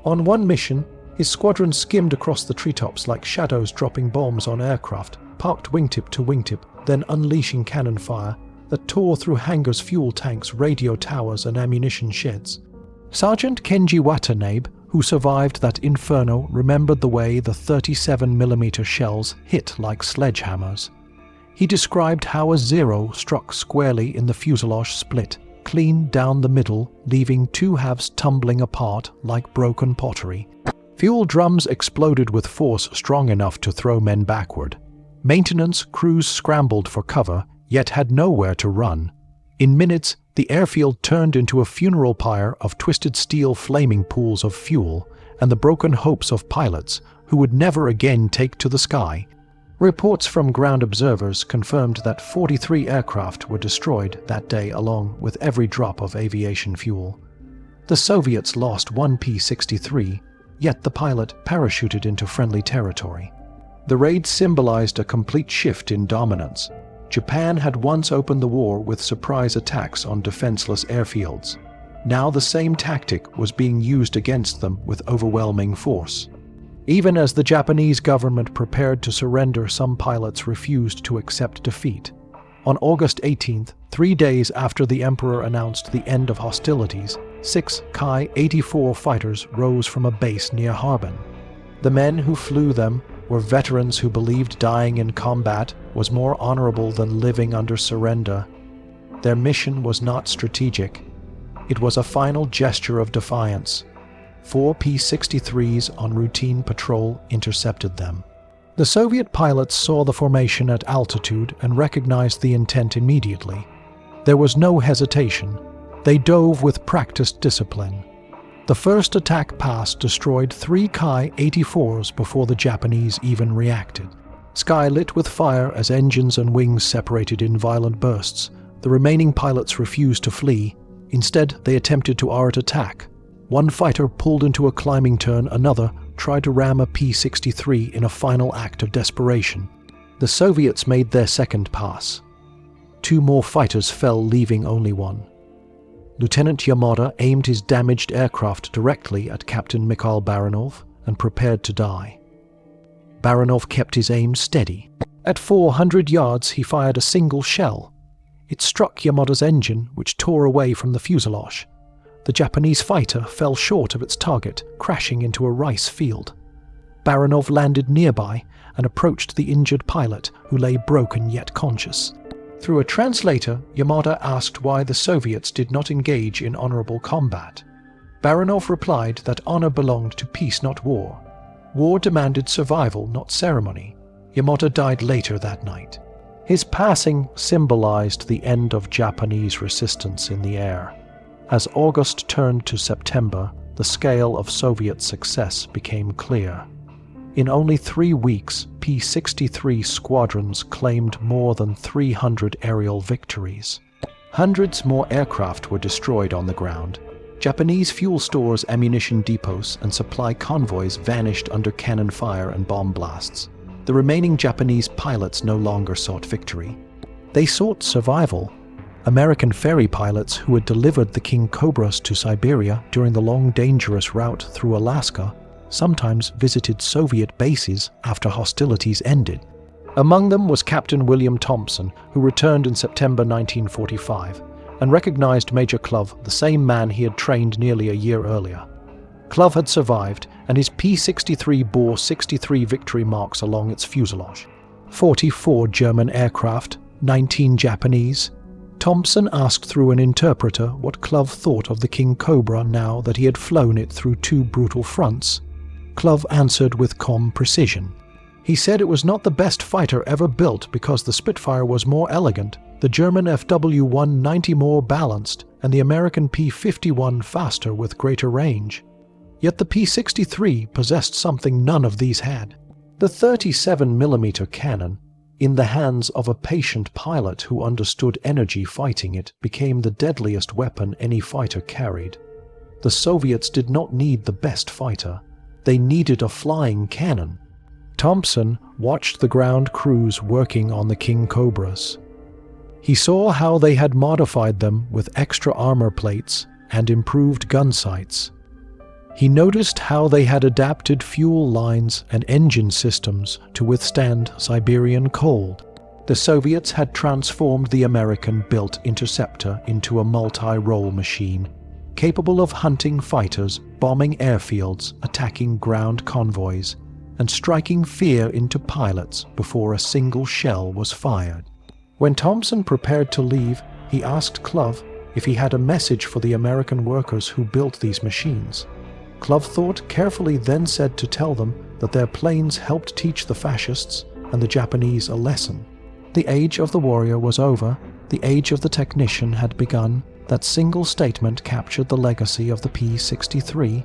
On one mission, his squadron skimmed across the treetops like shadows dropping bombs on aircraft, parked wingtip to wingtip, then unleashing cannon fire that tore through hangars, fuel tanks, radio towers, and ammunition sheds. Sergeant Kenji Watanabe, who survived that inferno, remembered the way the 37mm shells hit like sledgehammers. He described how a Zero struck squarely in the fuselage split, clean down the middle, leaving two halves tumbling apart like broken pottery. Fuel drums exploded with force strong enough to throw men backward. Maintenance crews scrambled for cover, yet had nowhere to run. In minutes, the airfield turned into a funeral pyre of twisted steel flaming pools of fuel and the broken hopes of pilots who would never again take to the sky. Reports from ground observers confirmed that 43 aircraft were destroyed that day along with every drop of aviation fuel. The Soviets lost one P63, yet the pilot parachuted into friendly territory. The raid symbolized a complete shift in dominance. Japan had once opened the war with surprise attacks on defenseless airfields. Now the same tactic was being used against them with overwhelming force. Even as the Japanese government prepared to surrender, some pilots refused to accept defeat. On August 18th, 3 days after the Emperor announced the end of hostilities, 6 Ki-84 fighters rose from a base near Harbin. The men who flew them were veterans who believed dying in combat was more honorable than living under surrender. Their mission was not strategic. It was a final gesture of defiance. 4 P-63s on routine patrol intercepted them. The Soviet pilots saw the formation at altitude and recognized the intent immediately. There was no hesitation. They dove with practiced discipline. The first attack pass destroyed 3 Ki-84s before the Japanese even reacted. Sky lit with fire as engines and wings separated in violent bursts. The remaining pilots refused to flee. Instead, they attempted to art attack. One fighter pulled into a climbing turn, another tried to ram a P-63 in a final act of desperation. The Soviets made their second pass. 2 more fighters fell, leaving only one. Lieutenant Yamada aimed his damaged aircraft directly at Captain Mikhail Baranov and prepared to die. Baranov kept his aim steady. At 400 yards, he fired a single shell. It struck Yamada's engine, which tore away from the fuselage. The Japanese fighter fell short of its target, crashing into a rice field. Baranov landed nearby and approached the injured pilot, who lay broken yet conscious. Through a translator, Yamada asked why the Soviets did not engage in honorable combat. Baranov replied that honor belonged to peace, not war. War demanded survival, not ceremony. Yamada died later that night. His passing symbolized the end of Japanese resistance in the air. As August turned to September, the scale of Soviet success became clear. In only 3 weeks, P-63 squadrons claimed more than 300 aerial victories. Hundreds more aircraft were destroyed on the ground. Japanese fuel stores, ammunition depots, and supply convoys vanished under cannon fire and bomb blasts. The remaining Japanese pilots no longer sought victory. They sought survival. American ferry pilots who had delivered the King Cobras to Siberia during the long, dangerous route through Alaska sometimes visited Soviet bases after hostilities ended. Among them was Captain William Thompson, who returned in September 1945 and recognized Major Clove, the same man he had trained nearly a year earlier. Clove had survived, and his P-63 bore 63 victory marks along its fuselage. 44 German aircraft, 19 Japanese. Thompson asked through an interpreter what Clove thought of the King Cobra now that he had flown it through 2 brutal fronts. Clove answered with calm precision. He said it was not the best fighter ever built because the Spitfire was more elegant, the German FW-190 more balanced, and the American P-51 faster with greater range. Yet the P-63 possessed something none of these had. The 37mm cannon, in the hands of a patient pilot who understood energy fighting it, became the deadliest weapon any fighter carried. The Soviets did not need the best fighter. They needed a flying cannon. Thompson watched the ground crews working on the King Cobras. He saw how they had modified them with extra armor plates and improved gun sights. He noticed how they had adapted fuel lines and engine systems to withstand Siberian cold. The Soviets had transformed the American-built Interceptor into a multi-role machine, capable of hunting fighters, bombing airfields, attacking ground convoys, and striking fear into pilots before a single shell was fired. When Thompson prepared to leave, he asked Clough if he had a message for the American workers who built these machines. Clough thought carefully, then said to tell them that their planes helped teach the fascists and the Japanese a lesson. The age of the warrior was over, the age of the technician had begun. That single statement captured the legacy of the P63.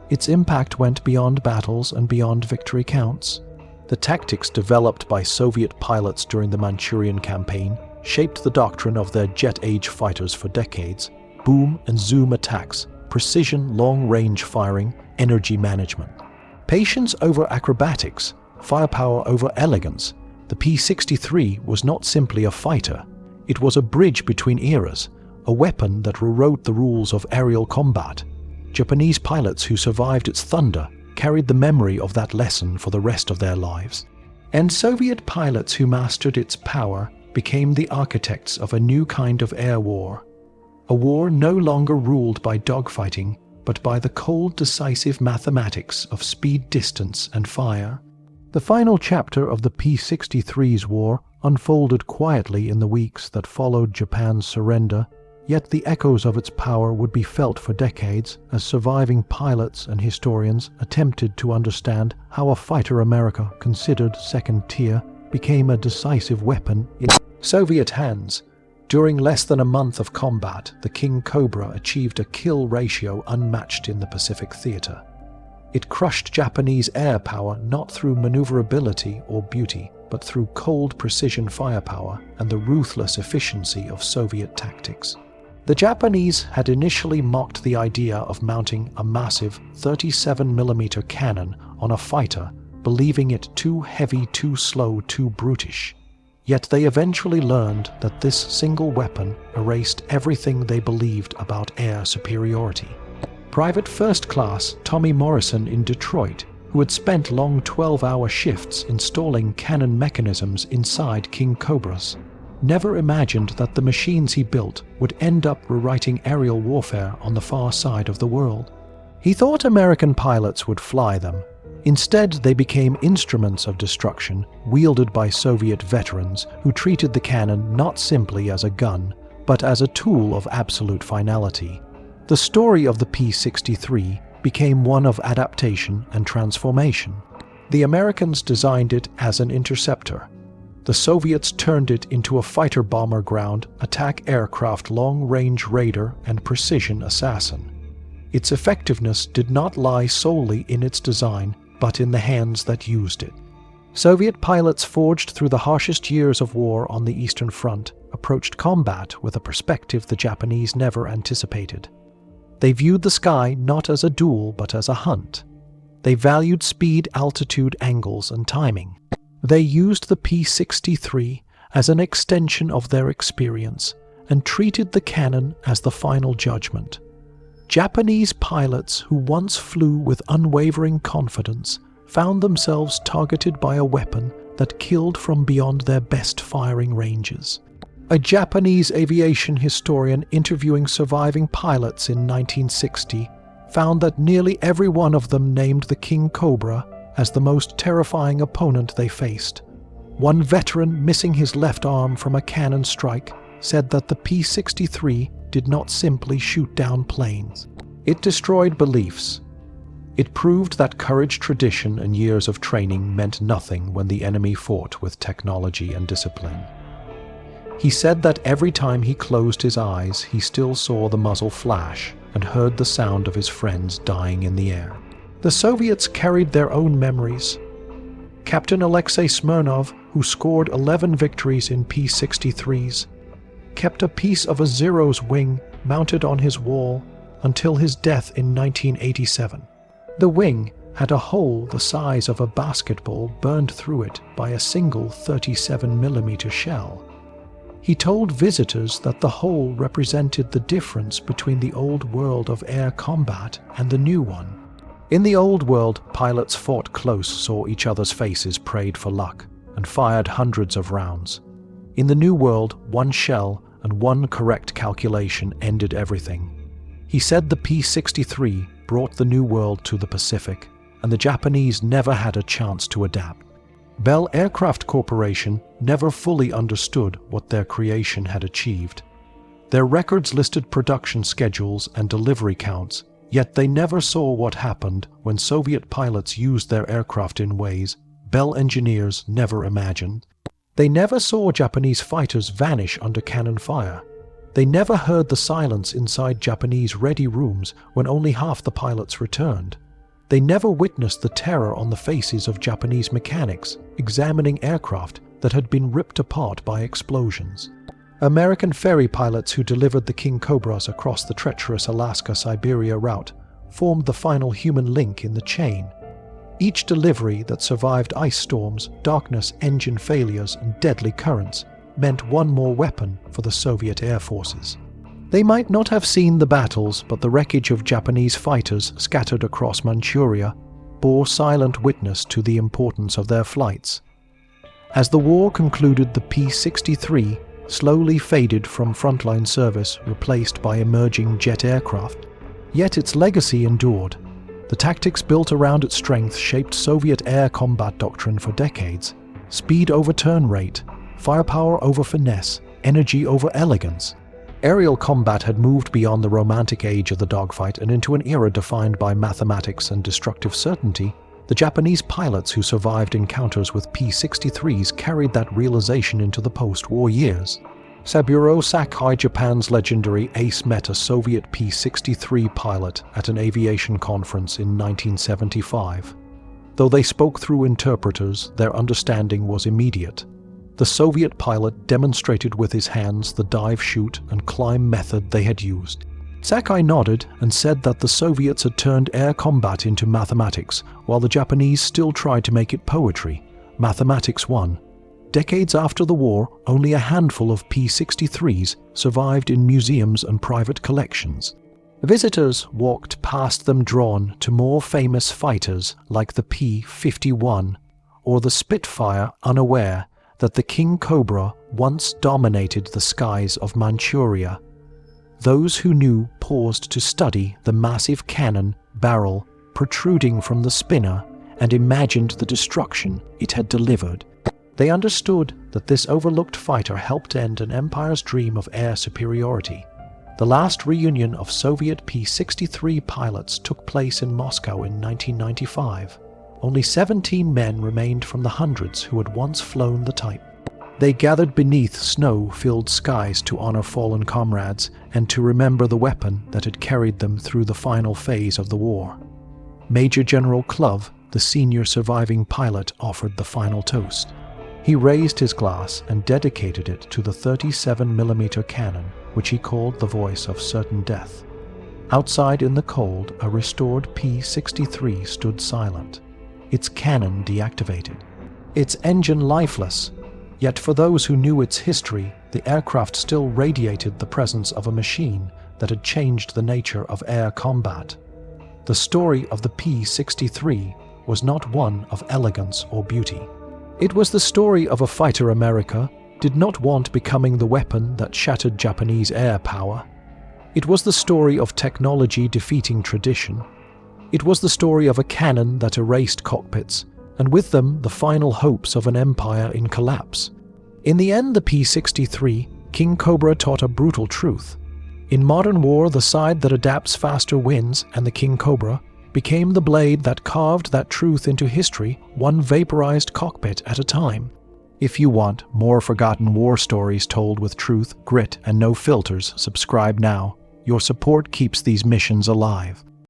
Its impact went beyond battles and beyond victory counts. The tactics developed by Soviet pilots during the Manchurian campaign shaped the doctrine of their jet-age fighters for decades: boom and zoom attacks, precision long-range firing, energy management. Patience over acrobatics, firepower over elegance. The P63 was not simply a fighter. It was a bridge between eras, a weapon that rewrote the rules of aerial combat. Japanese pilots who survived its thunder carried the memory of that lesson for the rest of their lives. And Soviet pilots who mastered its power became the architects of a new kind of air war. A war no longer ruled by dogfighting, but by the cold, decisive mathematics of speed, distance, and fire. The final chapter of the P-63's war unfolded quietly in the weeks that followed Japan's surrender, yet the echoes of its power would be felt for decades as surviving pilots and historians attempted to understand how a fighter America considered second tier became a decisive weapon in Soviet hands. During less than a month of combat, the King Cobra achieved a kill ratio unmatched in the Pacific theater. It crushed Japanese air power not through maneuverability or beauty, but through cold precision firepower and the ruthless efficiency of Soviet tactics. The Japanese had initially mocked the idea of mounting a massive 37mm cannon on a fighter, believing it too heavy, too slow, too brutish. Yet they eventually learned that this single weapon erased everything they believed about air superiority. Private First Class Tommy Morrison in Detroit, who had spent long 12-hour shifts installing cannon mechanisms inside King Cobras, never imagined that the machines he built would end up rewriting aerial warfare on the far side of the world. He thought American pilots would fly them. Instead, they became instruments of destruction wielded by Soviet veterans who treated the cannon not simply as a gun, but as a tool of absolute finality. The story of the P-63 became one of adaptation and transformation. The Americans designed it as an interceptor. The Soviets turned it into a fighter bomber ground, attack aircraft, long-range raider, and precision assassin. Its effectiveness did not lie solely in its design, but in the hands that used it. Soviet pilots forged through the harshest years of war on the Eastern Front approached combat with a perspective the Japanese never anticipated. They viewed the sky not as a duel but as a hunt. They valued speed, altitude, angles, and timing. They used the P-63 as an extension of their experience and treated the cannon as the final judgment. Japanese pilots who once flew with unwavering confidence found themselves targeted by a weapon that killed from beyond their best firing ranges. A Japanese aviation historian interviewing surviving pilots in 1960 found that nearly every one of them named the King Cobra as the most terrifying opponent they faced. One veteran, missing his left arm from a cannon strike, said that the P-63 did not simply shoot down planes. It destroyed beliefs. It proved that courage, tradition, and years of training meant nothing when the enemy fought with technology and discipline. He said that every time he closed his eyes, he still saw the muzzle flash and heard the sound of his friends dying in the air. The Soviets carried their own memories. Captain Alexei Smirnov, who scored 11 victories in P-63s, kept a piece of a Zero's wing mounted on his wall until his death in 1987. The wing had a hole the size of a basketball burned through it by a single 37mm shell. He told visitors that the hole represented the difference between the old world of air combat and the new one. In the old world, pilots fought close, saw each other's faces, prayed for luck, and fired hundreds of rounds. In the new world, one shell and one correct calculation ended everything. He said the P-63 brought the new world to the Pacific, and the Japanese never had a chance to adapt. Bell Aircraft Corporation never fully understood what their creation had achieved. Their records listed production schedules and delivery counts, yet they never saw what happened when Soviet pilots used their aircraft in ways Bell engineers never imagined. They never saw Japanese fighters vanish under cannon fire. They never heard the silence inside Japanese ready rooms when only half the pilots returned. They never witnessed the terror on the faces of Japanese mechanics examining aircraft that had been ripped apart by explosions. American ferry pilots who delivered the King Cobras across the treacherous Alaska-Siberia route formed the final human link in the chain. Each delivery that survived ice storms, darkness, engine failures, and deadly currents meant one more weapon for the Soviet air forces. They might not have seen the battles, but the wreckage of Japanese fighters scattered across Manchuria bore silent witness to the importance of their flights. As the war concluded, the P63 slowly faded from frontline service, replaced by emerging jet aircraft. Yet its legacy endured. The tactics built around its strength shaped Soviet air combat doctrine for decades. Speed over turn rate, firepower over finesse, energy over elegance. Aerial combat had moved beyond the romantic age of the dogfight and into an era defined by mathematics and destructive certainty. The Japanese pilots who survived encounters with P-63s carried that realization into the post-war years. Saburo Sakai, Japan's legendary ace, met a Soviet P-63 pilot at an aviation conference in 1975. Though they spoke through interpreters, their understanding was immediate. The Soviet pilot demonstrated with his hands the dive, shoot, and climb method they had used. Sakai nodded and said that the Soviets had turned air combat into mathematics, while the Japanese still tried to make it poetry. Mathematics won. Decades after the war, only a handful of P-63s survived in museums and private collections. Visitors walked past them drawn to more famous fighters like the P-51 or the Spitfire, unaware that the King Cobra once dominated the skies of Manchuria. Those who knew paused to study the massive cannon barrel protruding from the spinner and imagined the destruction it had delivered. They understood that this overlooked fighter helped end an empire's dream of air superiority. The last reunion of Soviet P-63 pilots took place in Moscow in 1995. Only 17 men remained from the hundreds who had once flown the type. They gathered beneath snow-filled skies to honor fallen comrades and to remember the weapon that had carried them through the final phase of the war. Major General Klov, the senior surviving pilot, offered the final toast. He raised his glass and dedicated it to the 37mm cannon, which he called the voice of certain death. Outside in the cold, a restored P-63 stood silent, its cannon deactivated, its engine lifeless. Yet for those who knew its history, the aircraft still radiated the presence of a machine that had changed the nature of air combat. The story of the P-63 was not one of elegance or beauty. It was the story of a fighter America did not want becoming the weapon that shattered Japanese air power. It was the story of technology defeating tradition. It was the story of a cannon that erased cockpits, and with them the final hopes of an empire in collapse. In the end, the P-63, King Cobra, taught a brutal truth. In modern war, the side that adapts faster wins, and the King Cobra became the blade that carved that truth into history, one vaporized cockpit at a time. If you want more forgotten war stories told with truth, grit, and no filters, subscribe now. Your support keeps these missions alive.